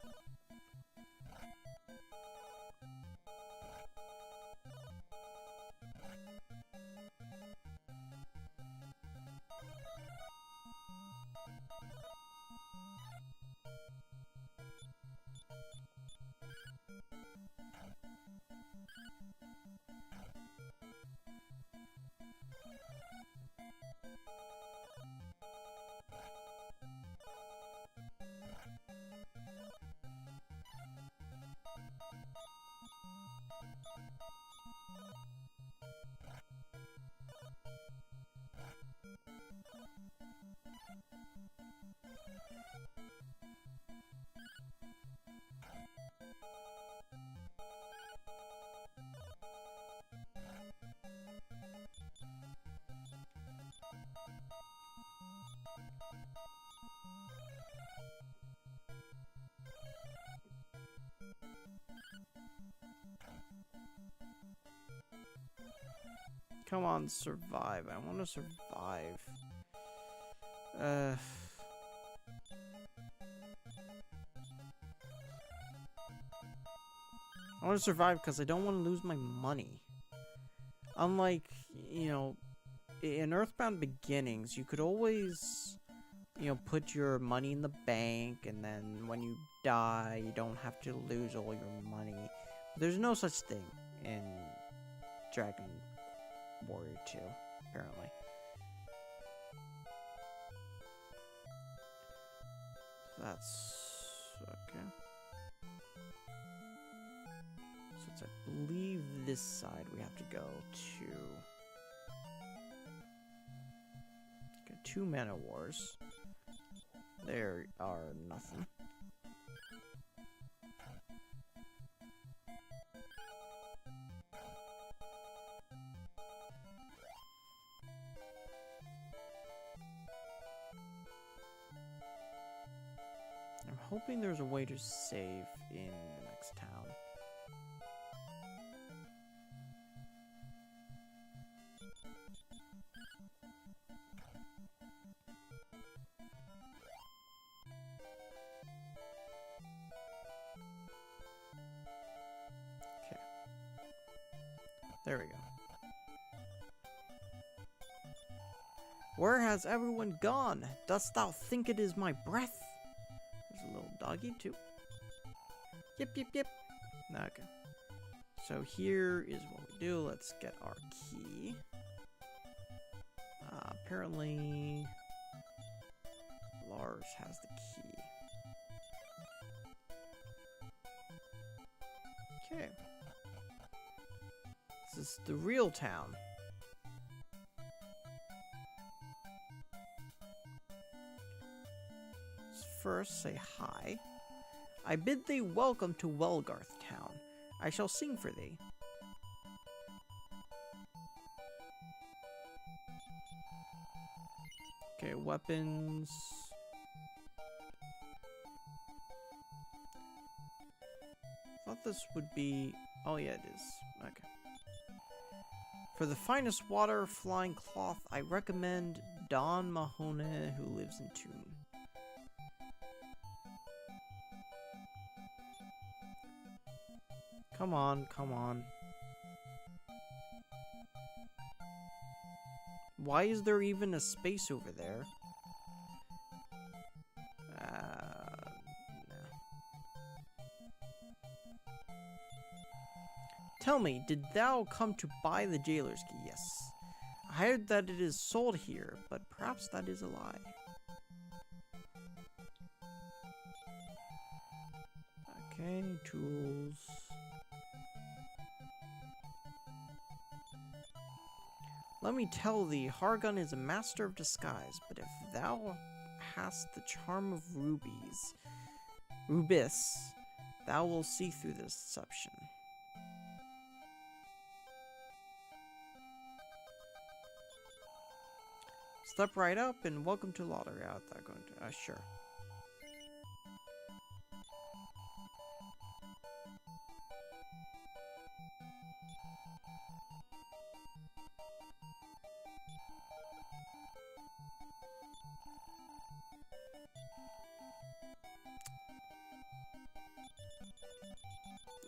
Come on, survive. I want to survive. I want to survive because I don't want to lose my money. Unlike, you know, in Earthbound Beginnings, you could always, you know, put your money in the bank, and then when you die, you don't have to lose all your money. There's no such thing in Dragon Warrior 2, apparently. That's okay. So it's, I believe, this side we have to go to. Okay, 2 mana wars. There are nothing. I'm hoping there's a way to save in the next town. Okay. There we go. Where has everyone gone? Dost thou think it is my breath? There's a little doggy too. Yip, yip, yip. Okay. So here is what we do. Let's get our key. Apparently, Lars has the key. Okay. This is the real town. First, say hi. I bid thee welcome to Welgarth town. I shall sing for thee. Okay, weapons. Thought this would be... Oh yeah, it is. Okay. For the finest water flying cloth, I recommend Don Mahone, who lives in Toon. Come on, come on. Why is there even a space over there? No. Tell me, did thou come to buy the jailer's key? Yes. I heard that it is sold here, but perhaps that is a lie. Okay, tools. Let me tell thee, Hargun is a master of disguise, but if thou hast the charm of Rubis, thou wilt see through this deception. Step right up and welcome to lottery. I thought going to, sure.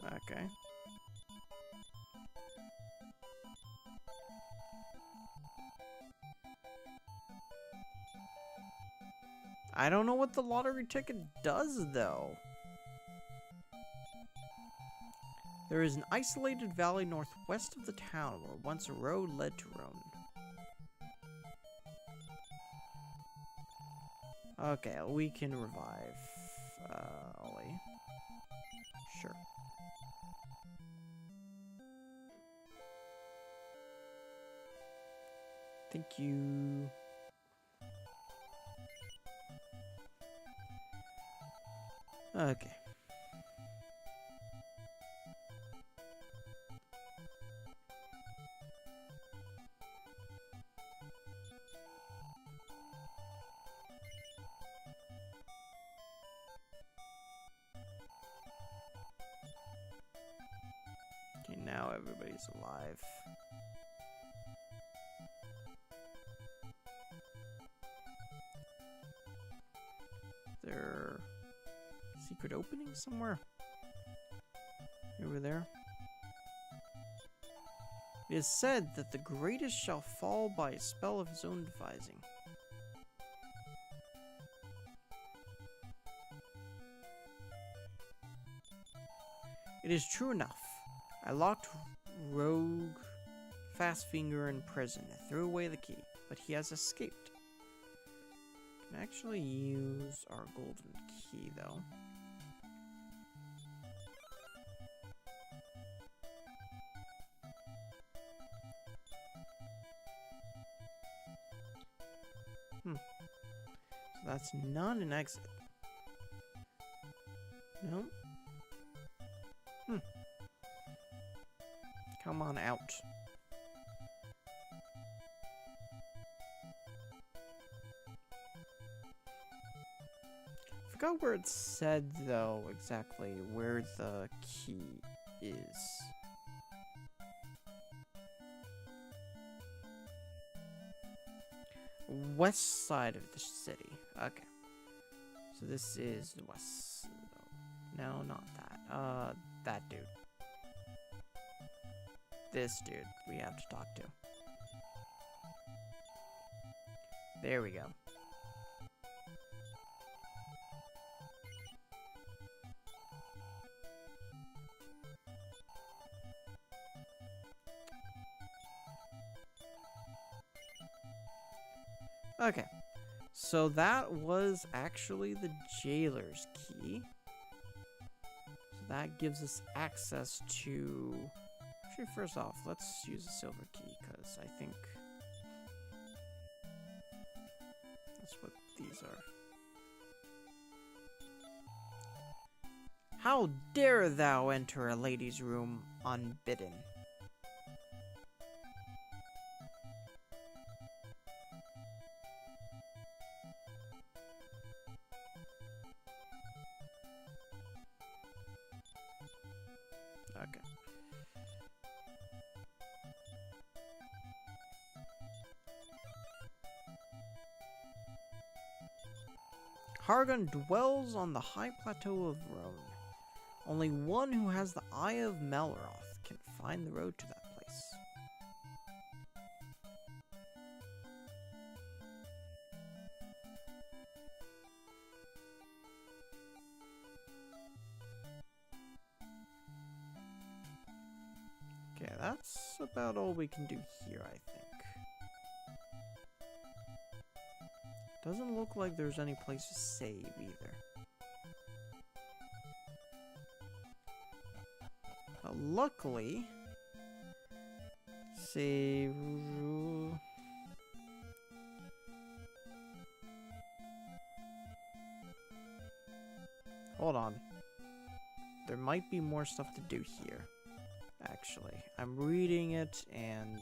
Okay. I don't know what the lottery ticket does, though. There is an isolated valley northwest of the town where once a road led to Rhone. Okay, we can revive Ollie. Sure. Thank you. Okay. Now everybody's alive. There secret opening somewhere? Over there. It is said that the greatest shall fall by a spell of his own devising. It is true enough. I locked Rogue Fastfinger in prison and threw away the key, but he has escaped. Can actually use our golden key, though. So that's not an exit. No. Come on out. Forgot where it said, though, exactly where the key is. West side of the city. Okay. So this is the west. No, not that. That dude. This dude we have to talk to. There we go. Okay, so that was actually the jailer's key. So that gives us access to... Actually, first off, let's use a silver key, because I think that's what these are. How dare thou enter a lady's room unbidden? Okay. Hargon dwells on the high plateau of Rhone. Only one who has the Eye of Melroth can find the road to that place. Okay, that's about all we can do here, I think. Doesn't look like there's any place to save either. Luckily, save. Hold on. There might be more stuff to do here. Actually, I'm reading it and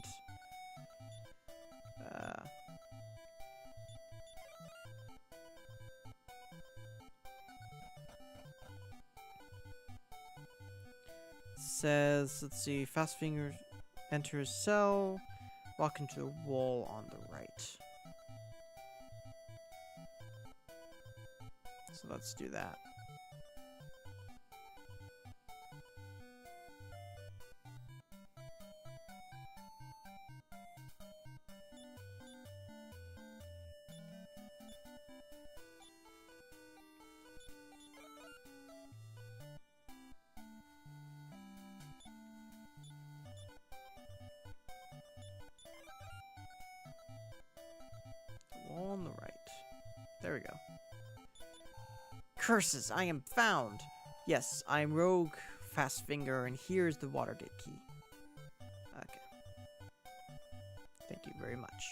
says, let's see, Fastfinger enters cell, walk into the wall on the right. So let's do that. Wall on the right. There we go. Curses, I am found! Yes, I am Rogue Fastfinger, and here's the Watergate key. Okay. Thank you very much.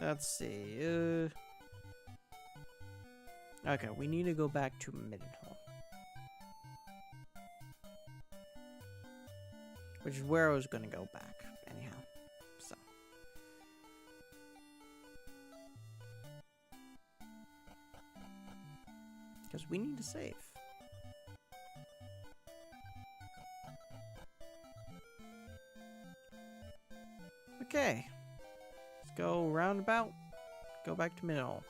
Let's see, okay, we need to go back to Middenhall. Which is where I was gonna go back, anyhow. So. because we need to save. Okay, let's go roundabout, go back to middle.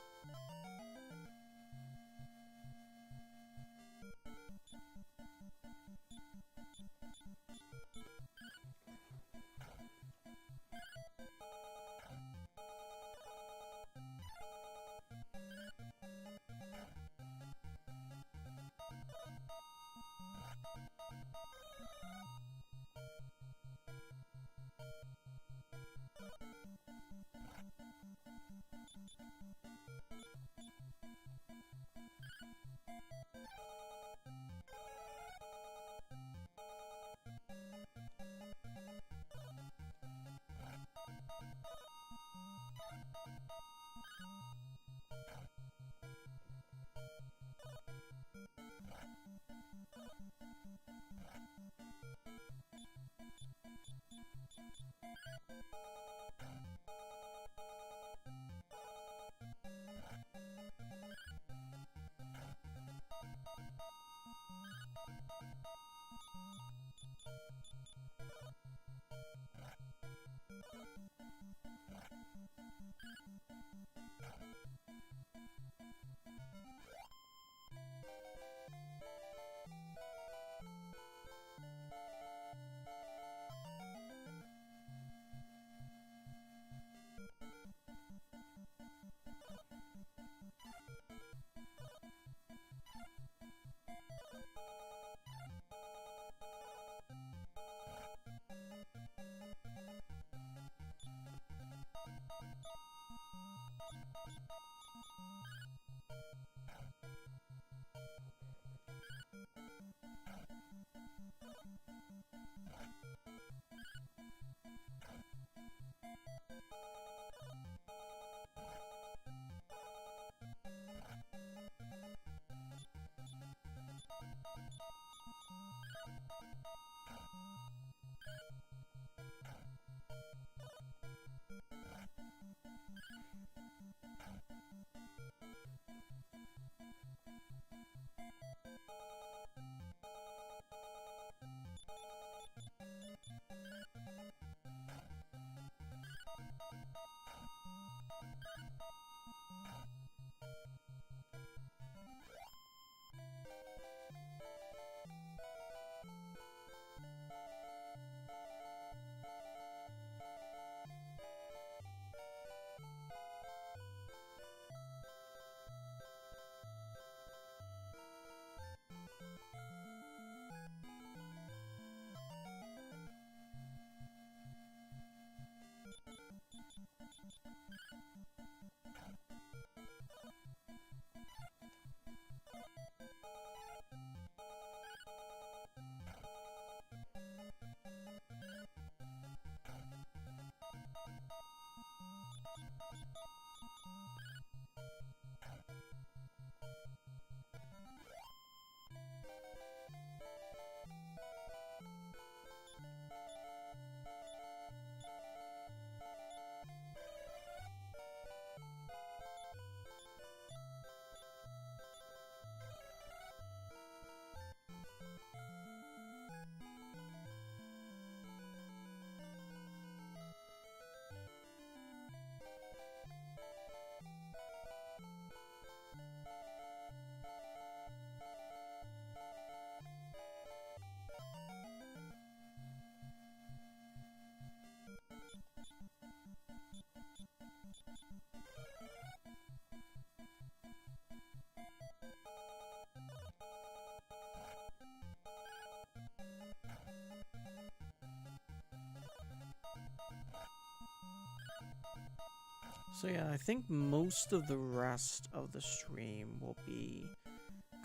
So yeah, I think most of the rest of the stream will be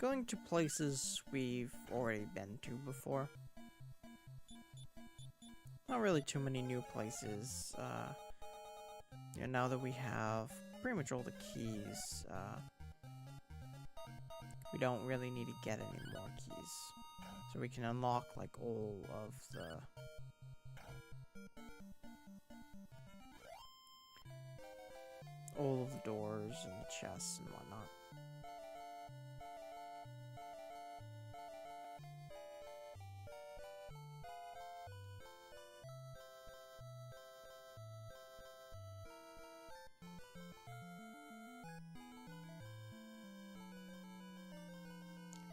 going to places we've already been to before. Not really too many new places. Yeah, now that we have pretty much all the keys, we don't really need to get any more keys. So we can unlock like all of the doors and the chests and whatnot.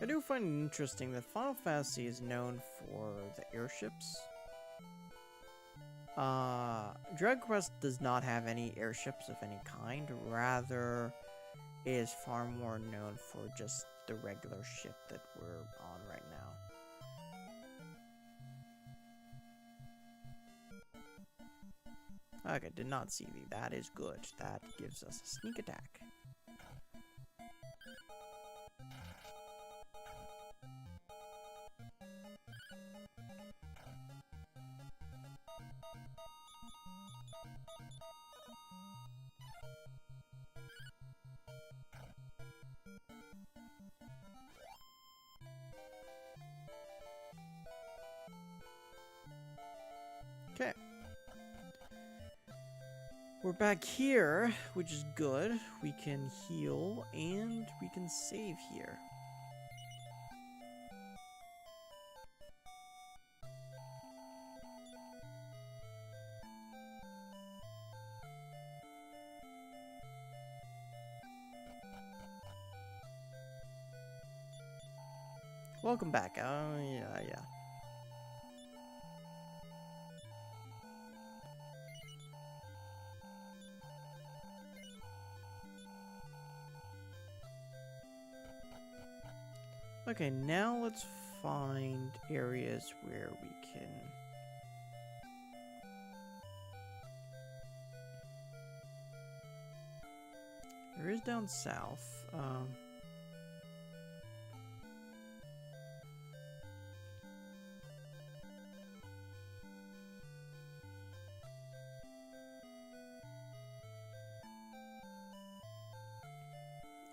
I do find it interesting that Final Fantasy is known for the airships. Dragon Quest does not have any airships of any kind, rather it is far more known for just the regular ship that we're on right now. Okay, did not see thee. That is good. That gives us a sneak attack. Okay. We're back here, which is good. We can heal and we can save here. Welcome back. Yeah. Okay, now let's find areas where we can... There is down south.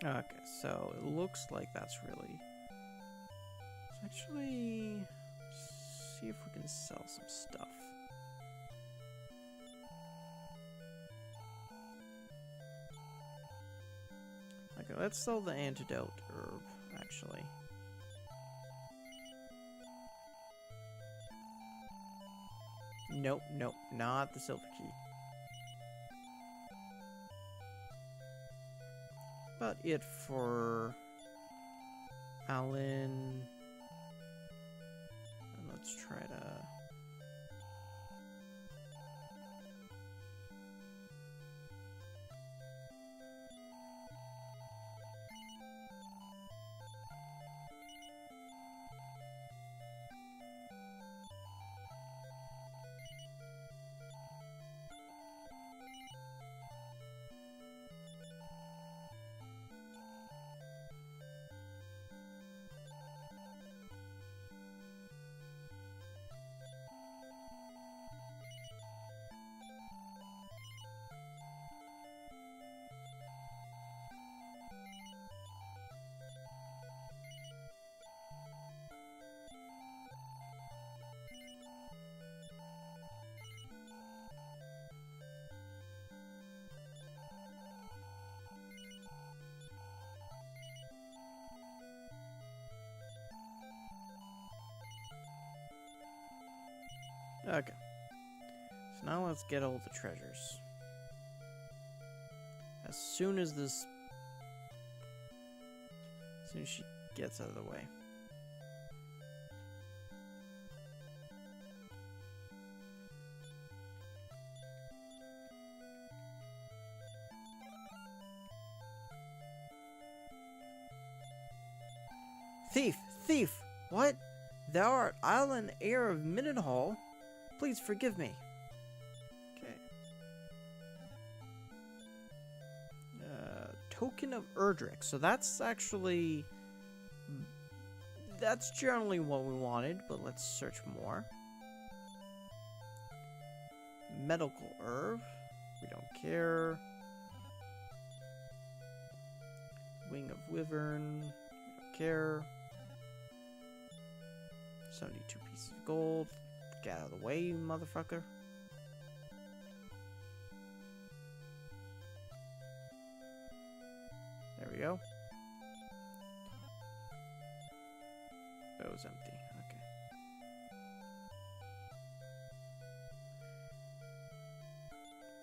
Okay, so it looks like that's really... Let's actually see if we can sell some stuff. Okay, let's sell the antidote herb, actually. Nope, not the silver key. About it for Alan. And let's try to... Okay. So now let's get all the treasures. As soon as she gets out of the way. Thief! What? Thou art island heir of Minenhall? Please forgive me. Okay. Token of Erdrick. So that's actually... That's generally what we wanted, but let's search more. Medical herb. We don't care. Wing of Wyvern. We don't care. 72 pieces of gold. Get out of the way, you motherfucker. There we go. That was empty. Okay.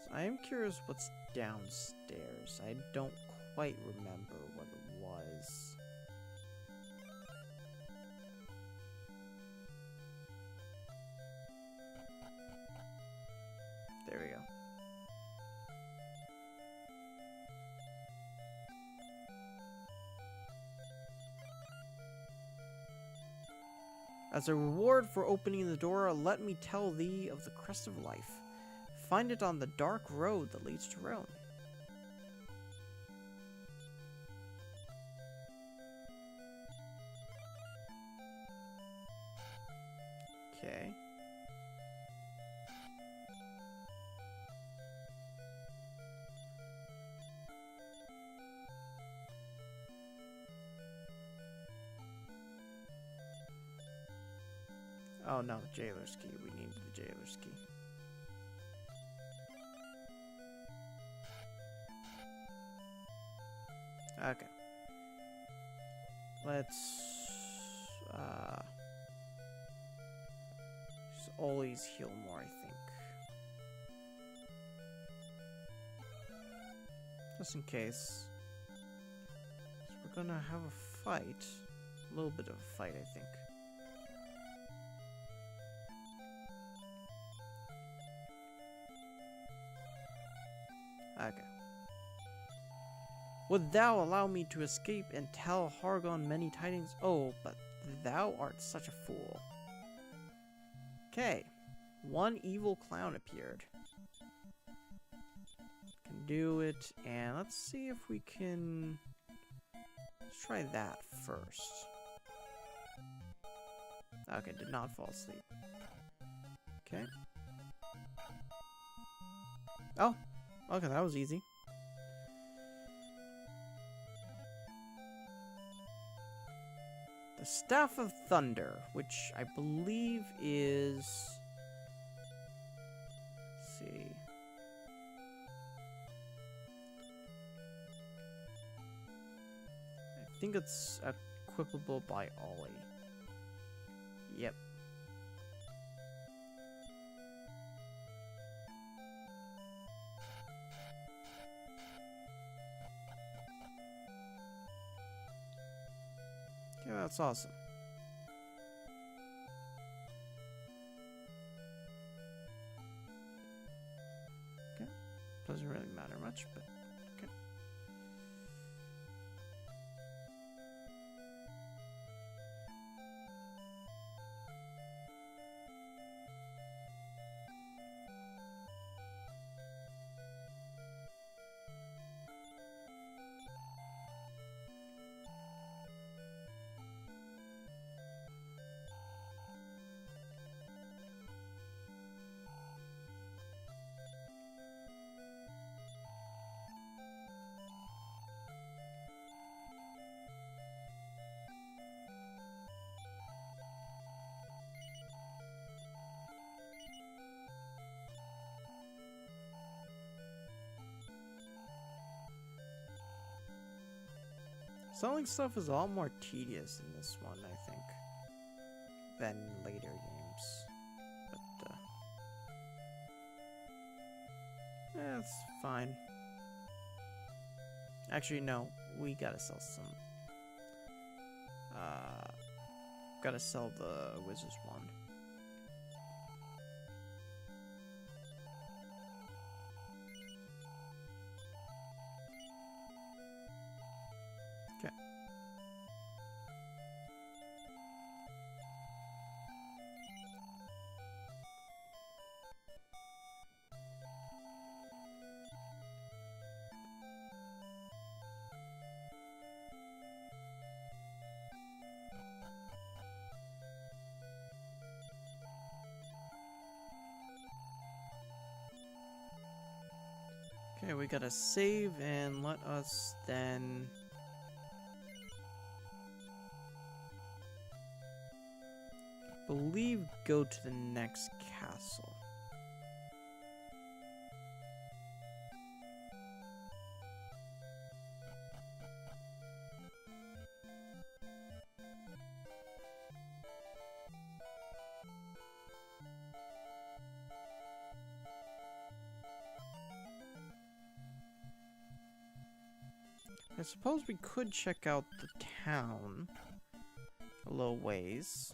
So I am curious what's downstairs. I don't quite remember what it was. As a reward for opening the door, let me tell thee of the crest of life. Find it on the dark road that leads to Rome. Okay. Oh no, jailer's key. We need the jailer's key. Okay. Let's just always heal more, I think. Just in case. So we're gonna have a fight. A little bit of a fight, I think. Okay. Would thou allow me to escape and tell Hargon many tidings? Oh, but thou art such a fool. Okay. One evil clown appeared. Can do it, and let's see if we can... Let's try that first. Okay, did not fall asleep. Okay. Oh, okay, that was easy. The Staff of Thunder, which I believe is... Let's see. I think it's equipable by Ollie. Yep. Yeah, that's awesome. Okay. Doesn't really matter much, but okay. Selling stuff is a lot more tedious in this one, I think, than later games. But, it's fine. Actually, no, we gotta sell some. Gotta sell the Wizard's Wand. Okay. Okay, we gotta save and let us then... believe go to the next castle. I suppose we could check out the town a little ways.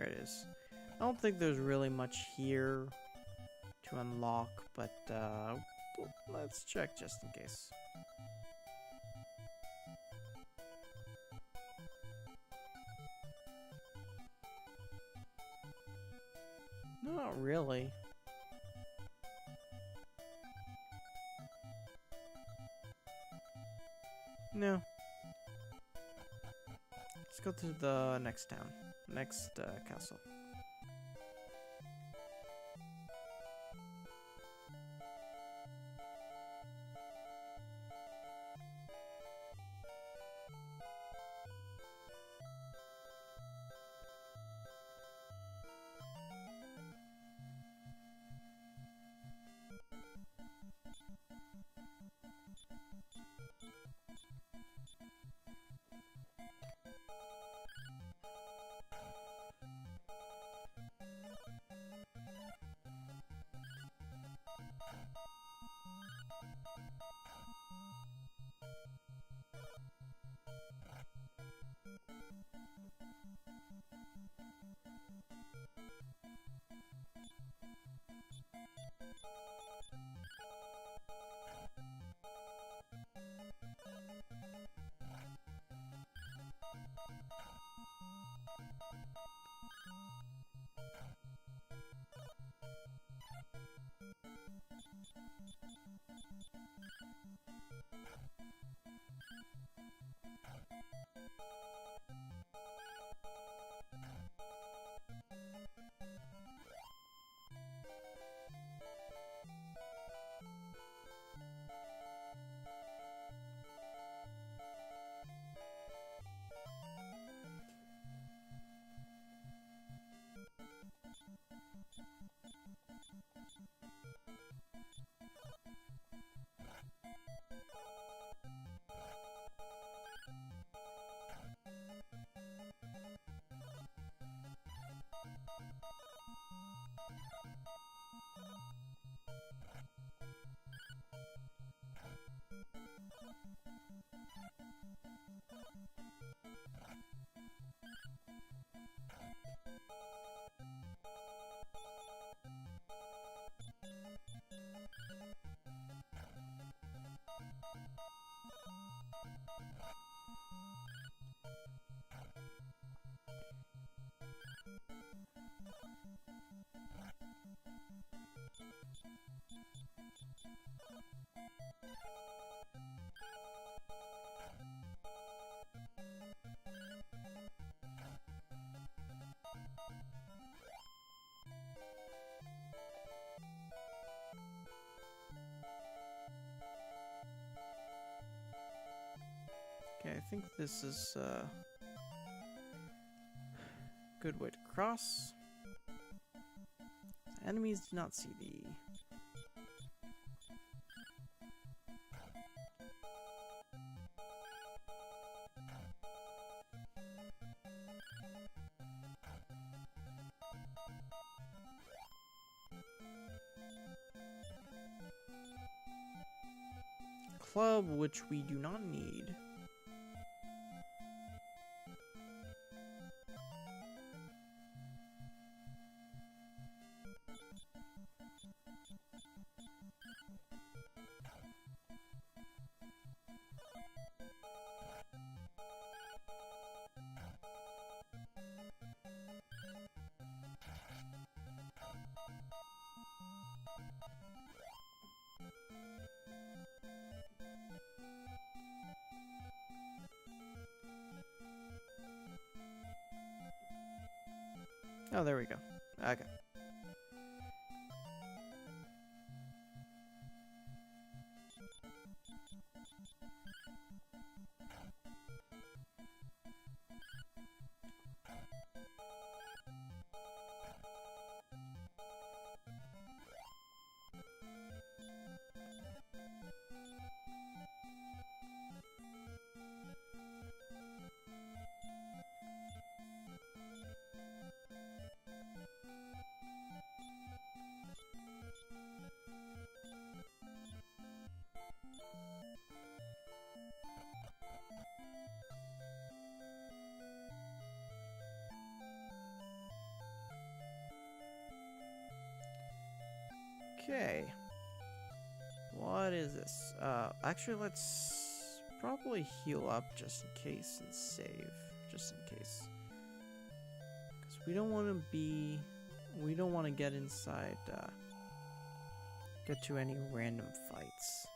There it is. I don't think there's really much here to unlock, but let's check just in case. No, not really. No. Let's go to the next town. Next castle. Okay, I think this is a good way to cross. Enemies do not see thee. Club, which we do not need. Oh, there we go. Okay. Okay. What is this? Actually, let's probably heal up just in case and save. Just in case. Because we don't want to be... We don't want to get inside, get to any random fights.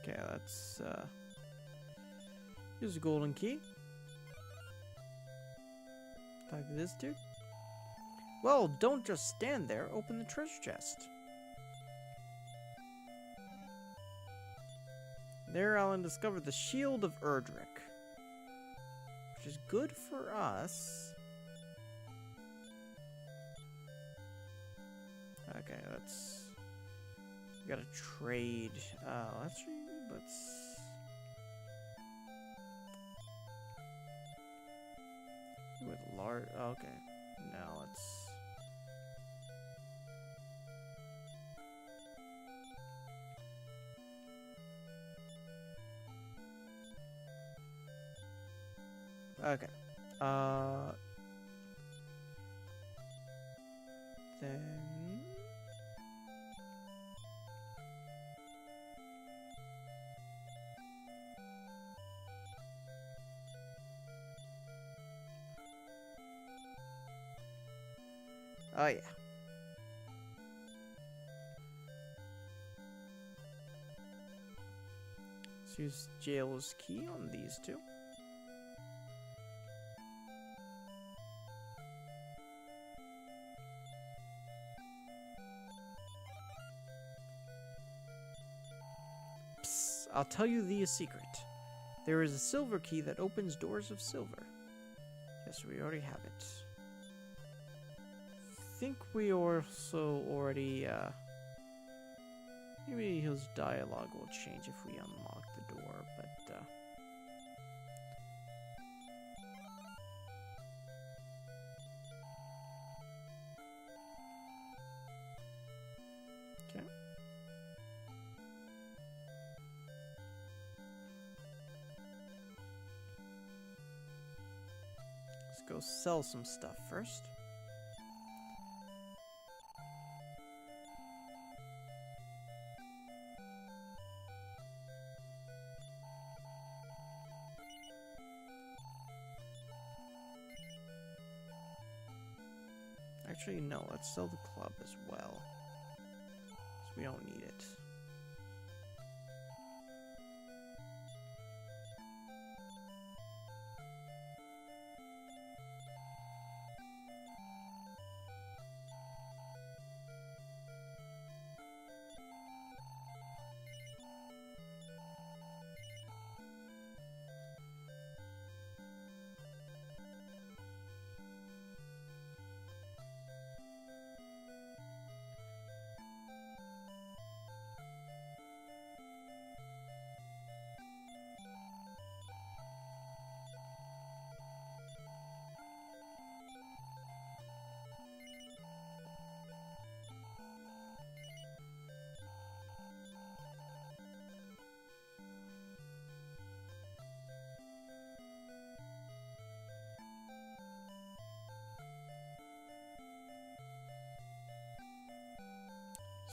Okay, let's use a golden key. Talk to this dude. Well, don't just stand there. Open the treasure chest. There, Alan discovered the Shield of Erdrick, which is good for us. Okay, let's... We gotta trade. Let's... With large... Okay. Now let's... Okay. Then... Oh, yeah. Let's use Jail's key on these two. Psst, I'll tell you the secret. There is a silver key that opens doors of silver. Yes, we already have it. I think we also already, maybe his dialogue will change if we unlock the door, but, okay. Let's go sell some stuff first. Actually, no, let's sell the club as well. Because we don't need it.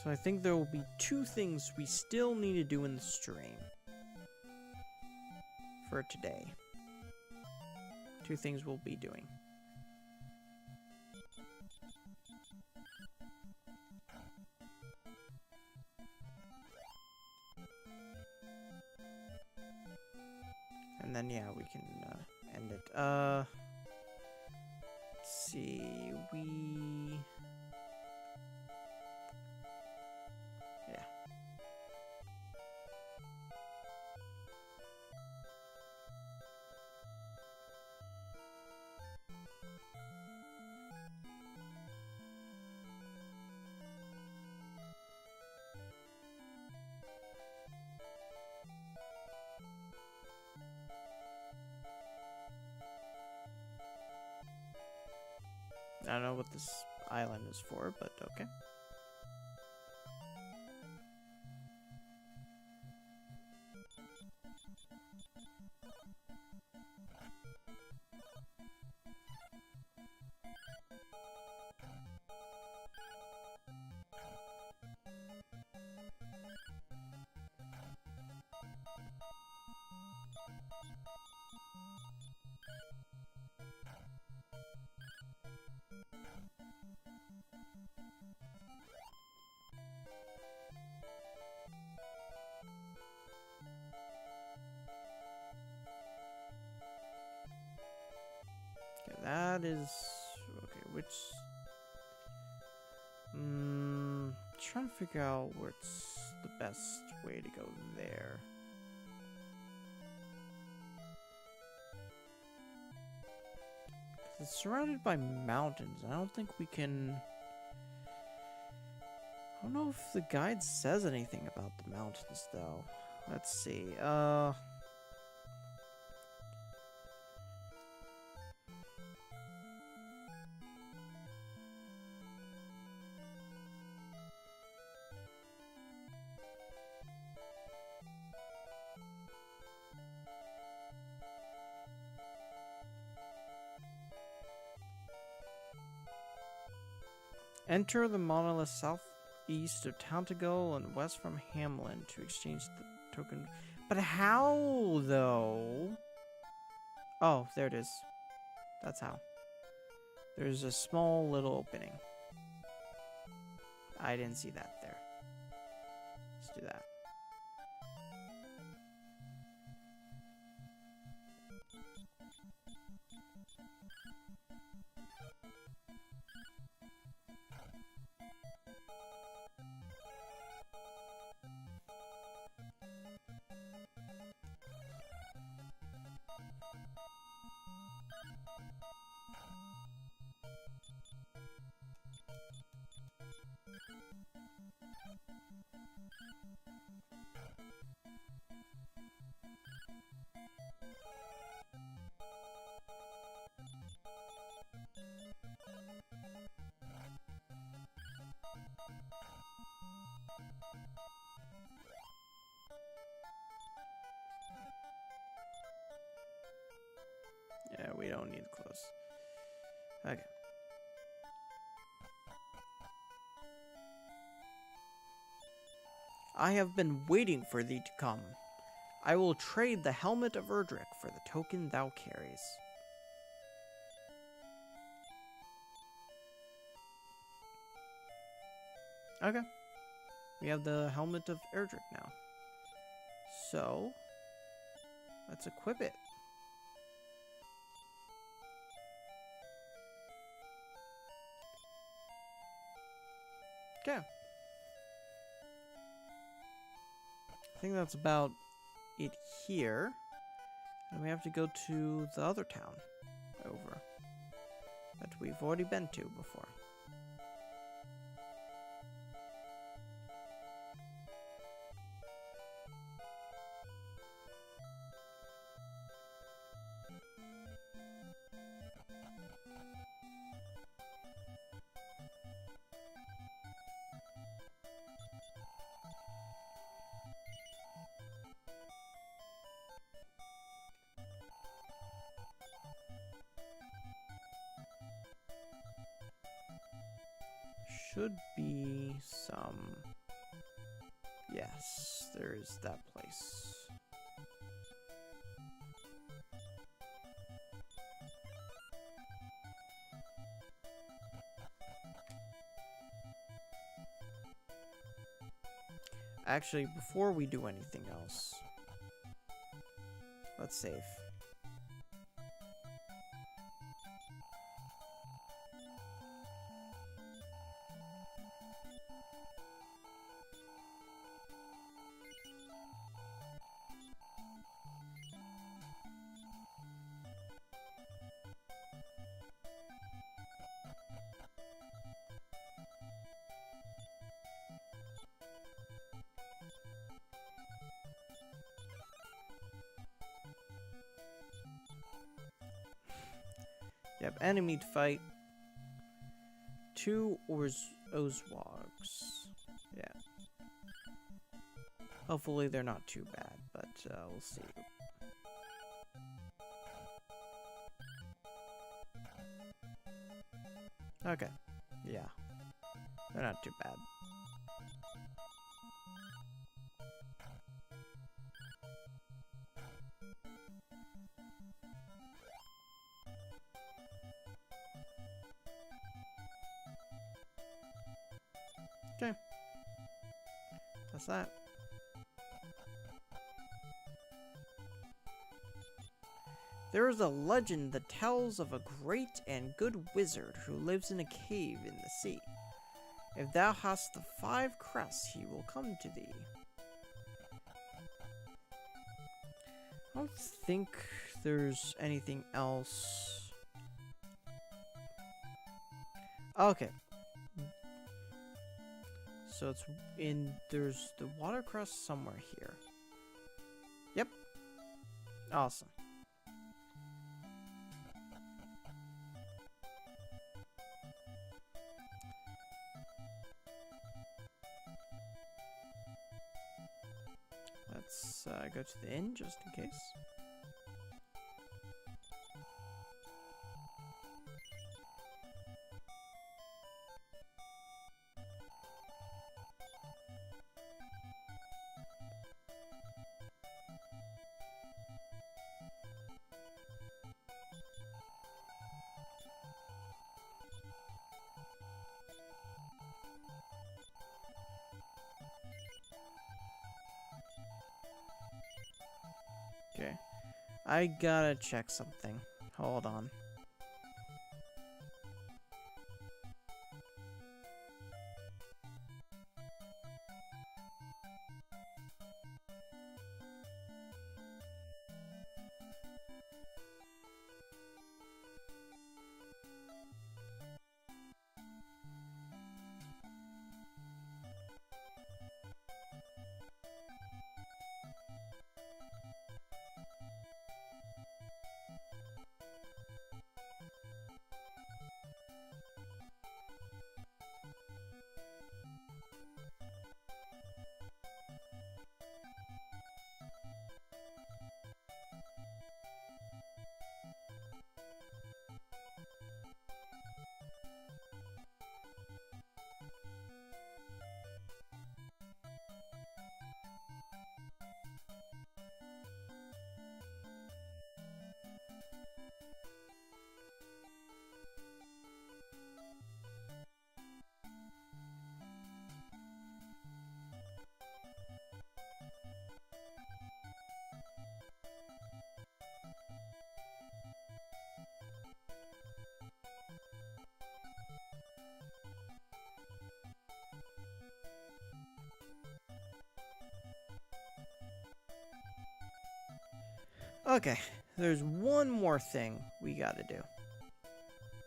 So I think there will be two things we still need to do in the stream for today. Two things we'll be doing. And then, yeah, we can end it. Let's see, I don't know what this island is for, but okay. Okay, that is okay. Which trying to figure out what's the best way to go there. It's surrounded by mountains. I don't think we can. I don't know if the guide says anything about the mountains, though. Let's see. Enter the monolith southeast of Tantagal and west from Hamlin to exchange the token. But how, though? Oh, there it is. That's how. There's a small little opening. I didn't see that there. Let's do that. Yeah, we don't need clothes. Okay. I have been waiting for thee to come. I will trade the helmet of Erdrick for the token thou carries. Okay. We have the helmet of Erdrick now. So, let's equip it. Okay. I think that's about it here. And we have to go to the other town over that we've already been to before. Should be some... Yes, there's that place. Actually, before we do anything else, let's save. Yep, enemy to fight. 2 Ozwogs. Yeah. Hopefully they're not too bad, but we'll see. Okay. Yeah. They're not too bad. Okay. That's that. There is a legend that tells of a great and good wizard who lives in a cave in the sea. If thou hast the 5 crests, he will come to thee. I don't think there's anything else. Okay. So it's there's the water crest somewhere here. Yep. Awesome. Let's go to the inn just in case. Okay. I gotta check something. Hold on. Okay, there's one more thing we gotta do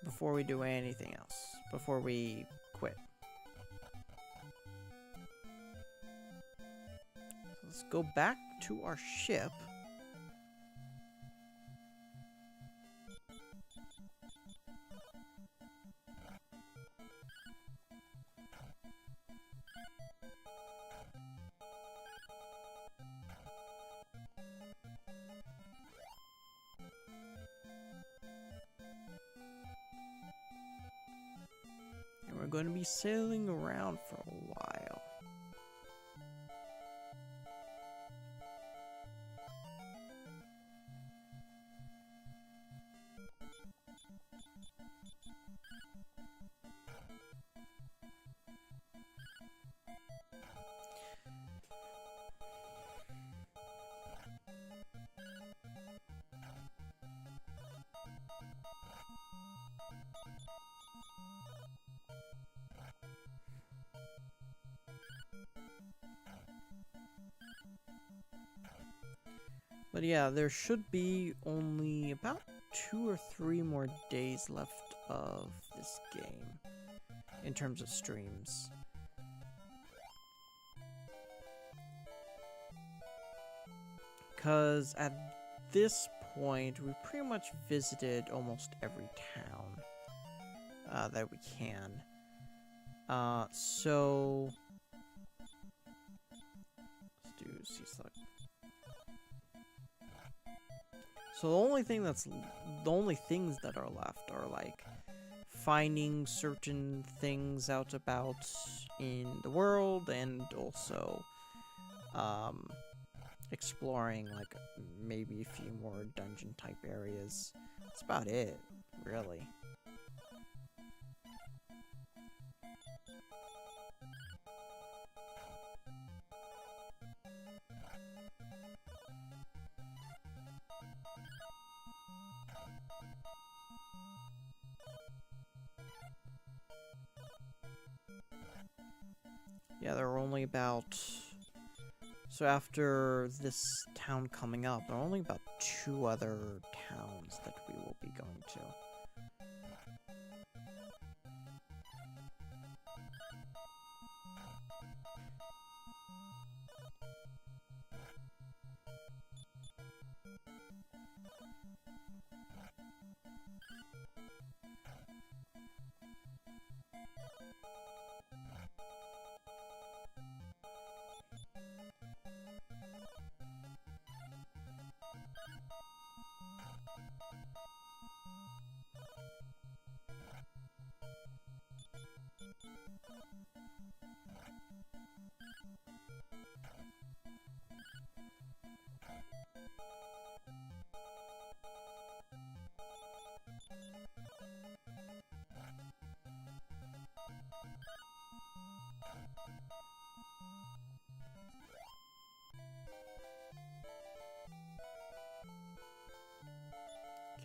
before we do anything else, before we quit. So let's go back to our ship. And we're going to be sailing around for a while. But yeah, there should be only about 2 or 3 more days left of this game in terms of streams. Because at this point, we've pretty much visited almost every town that we can. So let's do C-select. So the only things that are left are like finding certain things out about in the world, and also exploring like maybe a few more dungeon type areas. That's about it, really. Yeah, there are only about... So after this town coming up, there are only about 2 other towns that we will be going to.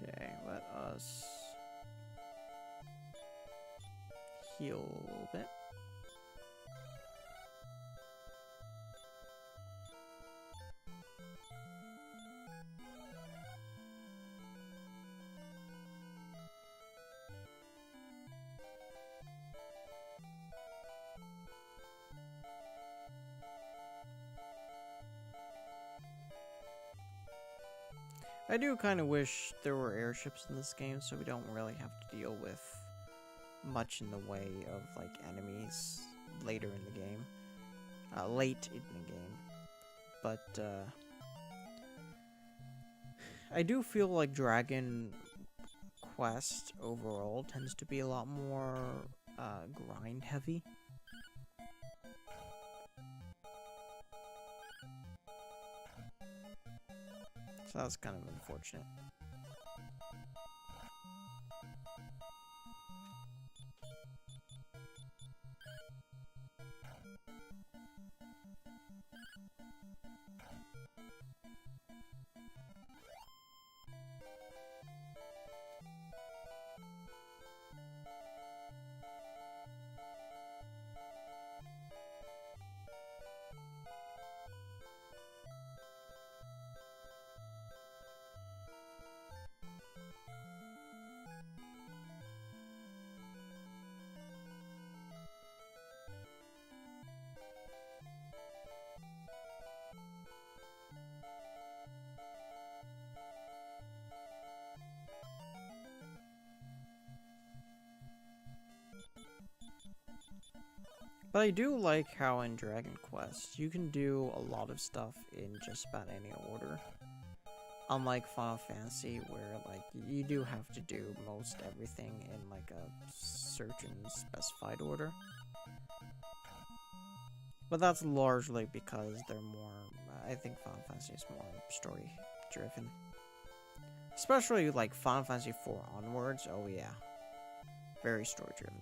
Okay, let us heal a little bit. I do kind of wish there were airships in this game, so we don't really have to deal with much in the way of, like, enemies later in the game. Late in the game. But, I do feel like Dragon Quest overall tends to be a lot more, grind heavy. So that's kind of unfortunate. But I do like how in Dragon Quest, you can do a lot of stuff in just about any order. Unlike Final Fantasy, where, like, you do have to do most everything in, like, a certain specified order. But that's largely because they're more, I think Final Fantasy is more story-driven. Especially, like, Final Fantasy IV onwards, oh yeah. Very story-driven.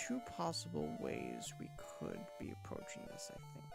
Two possible ways we could be approaching this, I think.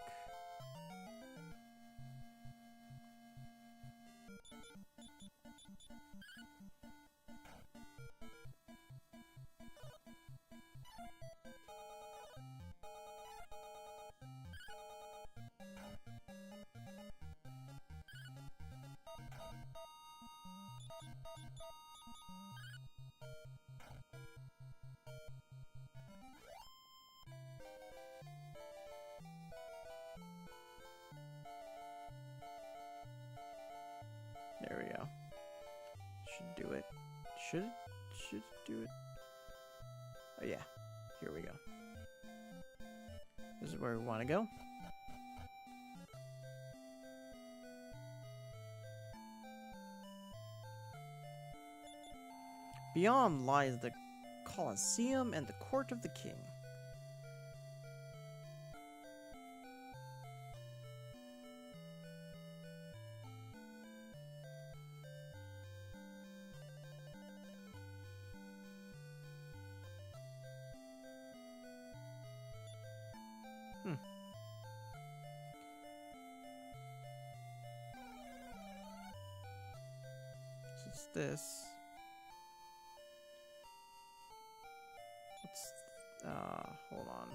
should do it. Oh yeah, here we go. This is where we want to go. Beyond lies the Colosseum and the court of the king. So it's this. What's hold on.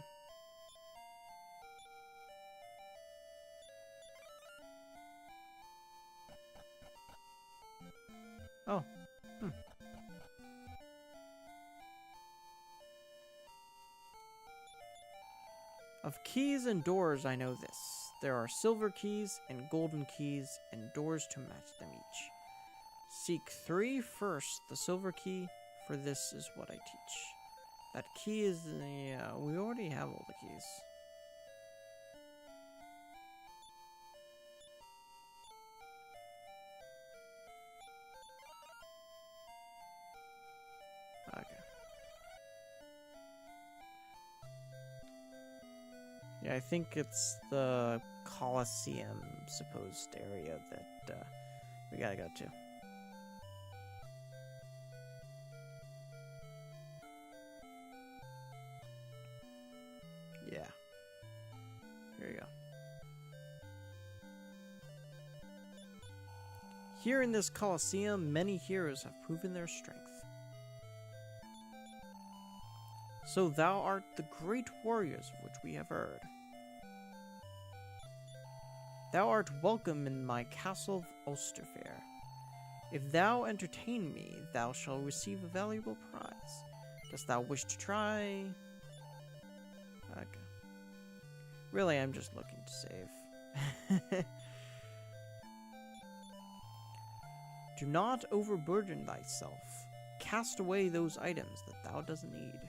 Oh. Of keys and doors I know this. There are silver keys and golden keys and doors to match them each. Seek 3 first, the silver key, for this is what I teach. That key is the, we already have all the keys. Okay. Yeah, I think it's the Colosseum supposed area that we gotta go to. Yeah. Here you go. Here in this Colosseum, many heroes have proven their strength. So thou art the great warriors of which we have heard. Thou art welcome in my castle of Osterfair. If thou entertain me, thou shalt receive a valuable prize. Dost thou wish to try? Okay. Really, I'm just looking to save. Do not overburden thyself. Cast away those items that thou doesn't need.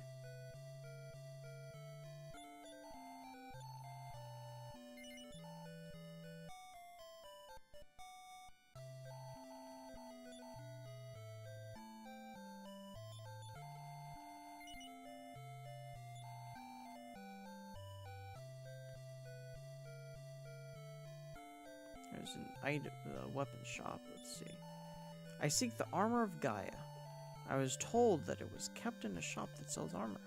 There's an item, weapon shop. Let's see. I seek the armor of Gaia. I was told that it was kept in a shop that sells armor.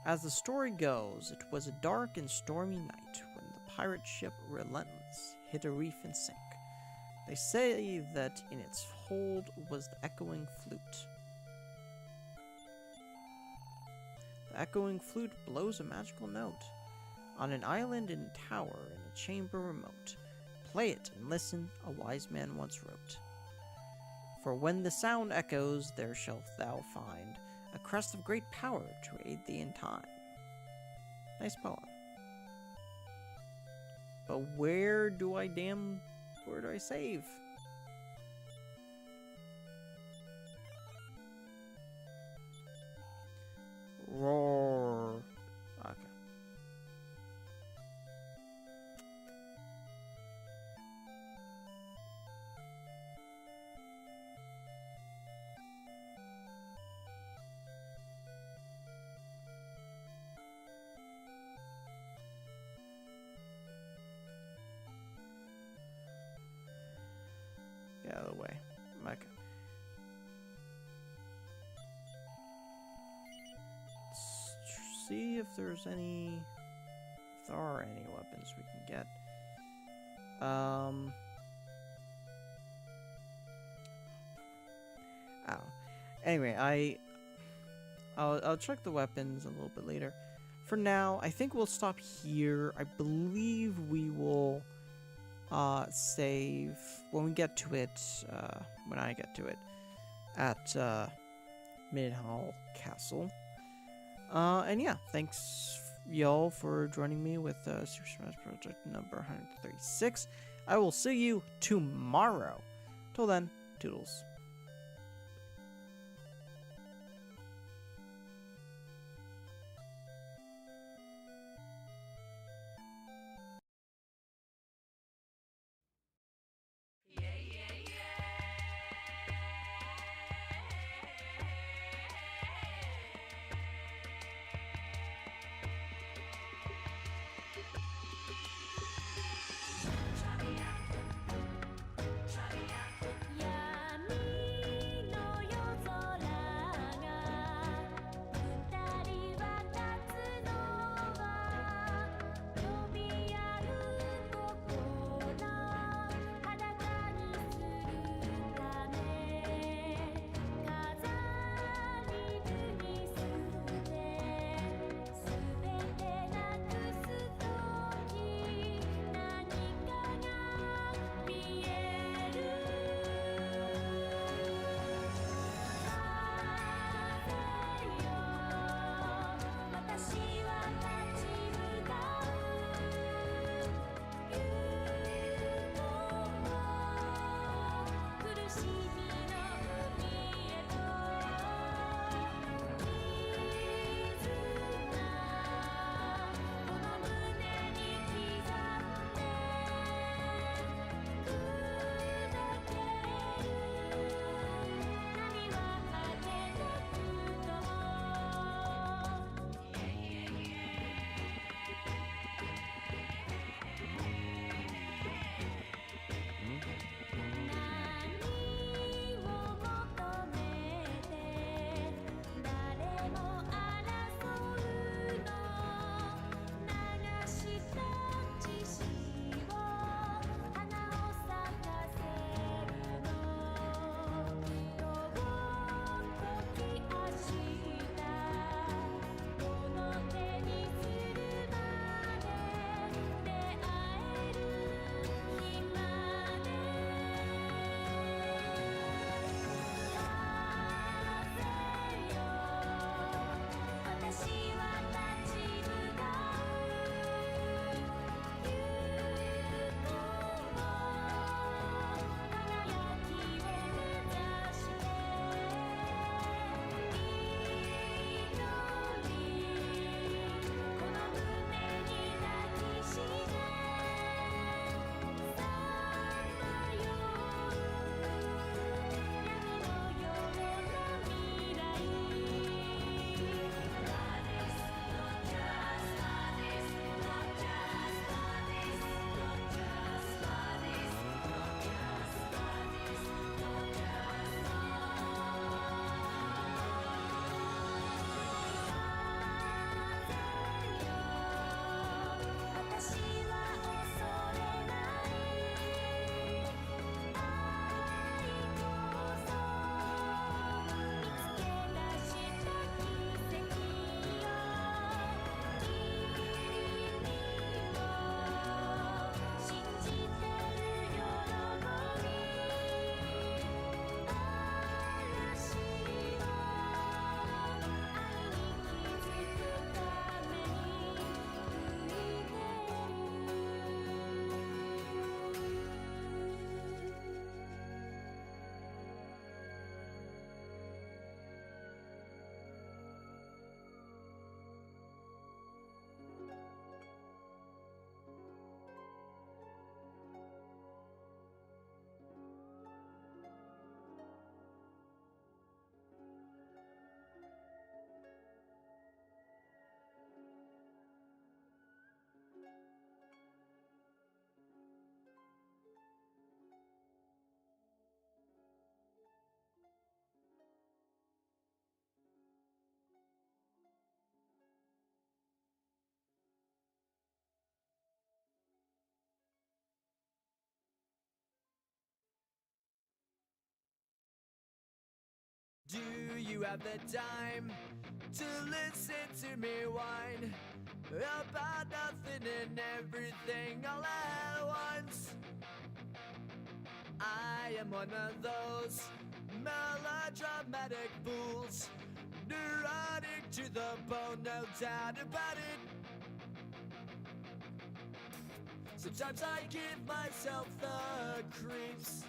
As the story goes, it was a dark and stormy night when the pirate ship Relentless hit a reef and sank. They say that in its hold was the echoing flute. The echoing flute blows a magical note. On an island in a tower in a chamber remote. Play it and listen, a wise man once wrote. For when the sound echoes, there shalt thou find a crest of great power to aid thee in time. Nice poem. But where do I save? Roar. Okay. Get out of the way. Okay. Let's see if there's any. If there are any weapons we can get. Oh. Anyway, I'll check the weapons a little bit later. For now, I think we'll stop here. I believe we will save when we get to it, when I get to it, at Midhall Castle. And yeah, thanks y'all for joining me with Super Smash Project number 136. I will see you tomorrow. Till then, toodles. Do you have the time to listen to me whine about nothing and everything all at once? I am one of those melodramatic fools, neurotic to the bone, no doubt about it. Sometimes I give myself the creeps.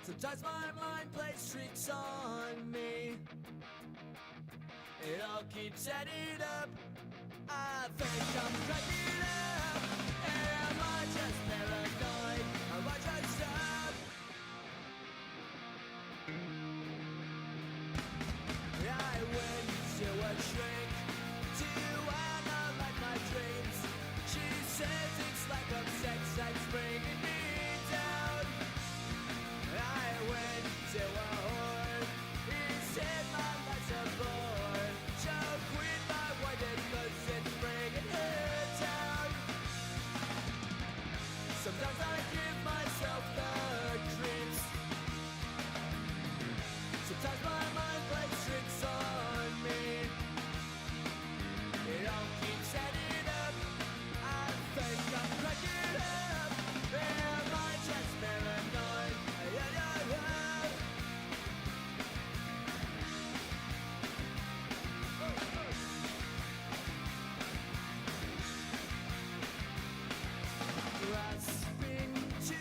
Sometimes my mind plays tricks on me. It all keeps adding up. I think I'm cracking up. Am I just paranoid? Am I just up? I went to a shrink to analyze my dreams. She says it's like a sex that's bringing me down. I went to a whore. He said my life's a bore. So quit my white cause it's bringing her down. Sometimes I give myself the creeps. Sometimes my mind plays tricks on me. It all keeps adding up. I think I'm cracking up. Am I just paranoid? Yeah, yeah, yeah. Grasping to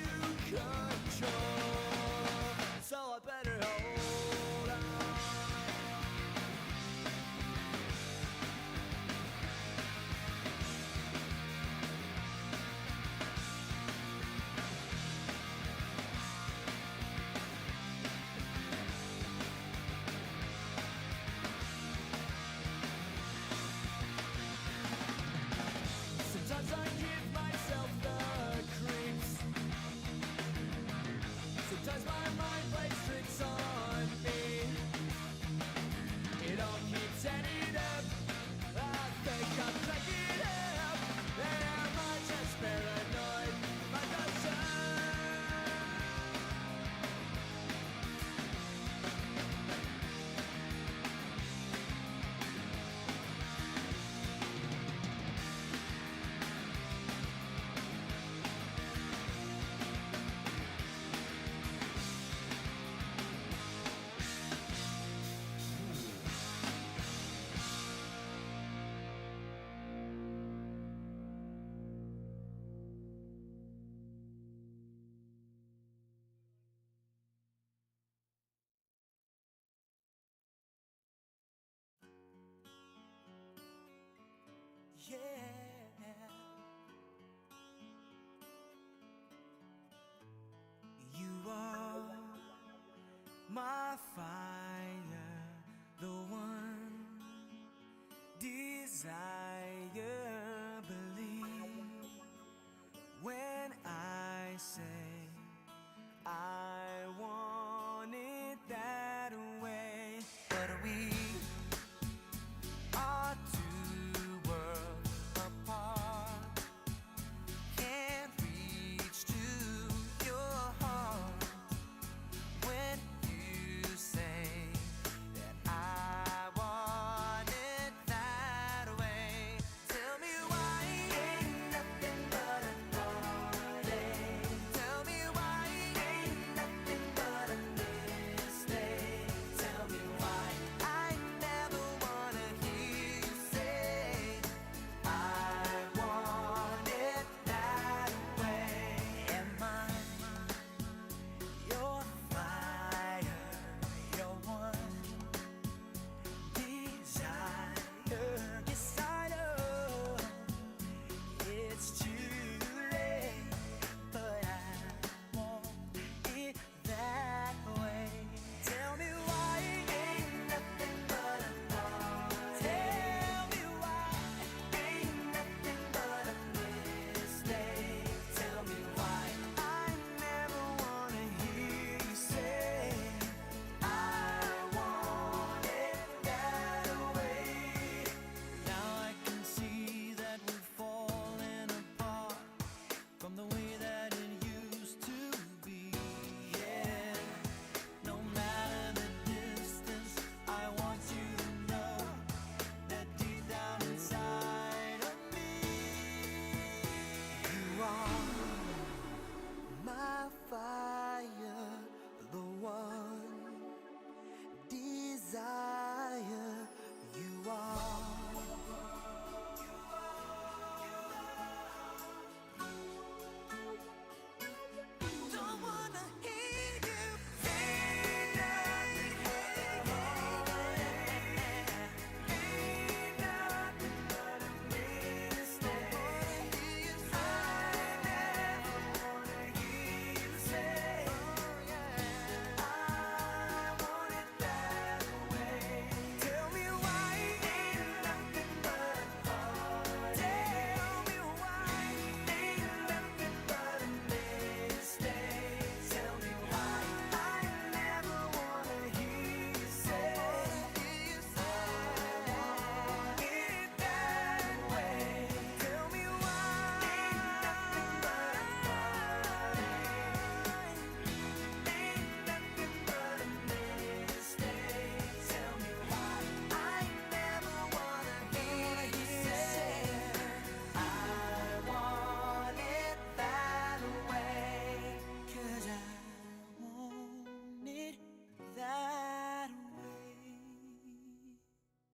control, so I better hold on. Sometimes I give myself the creeps. Sometimes my mind plays tricks on me. It all keeps adding up. I think I'm cracking up. Am I just paranoid? Am I just yeah. You are my fire, the one desire.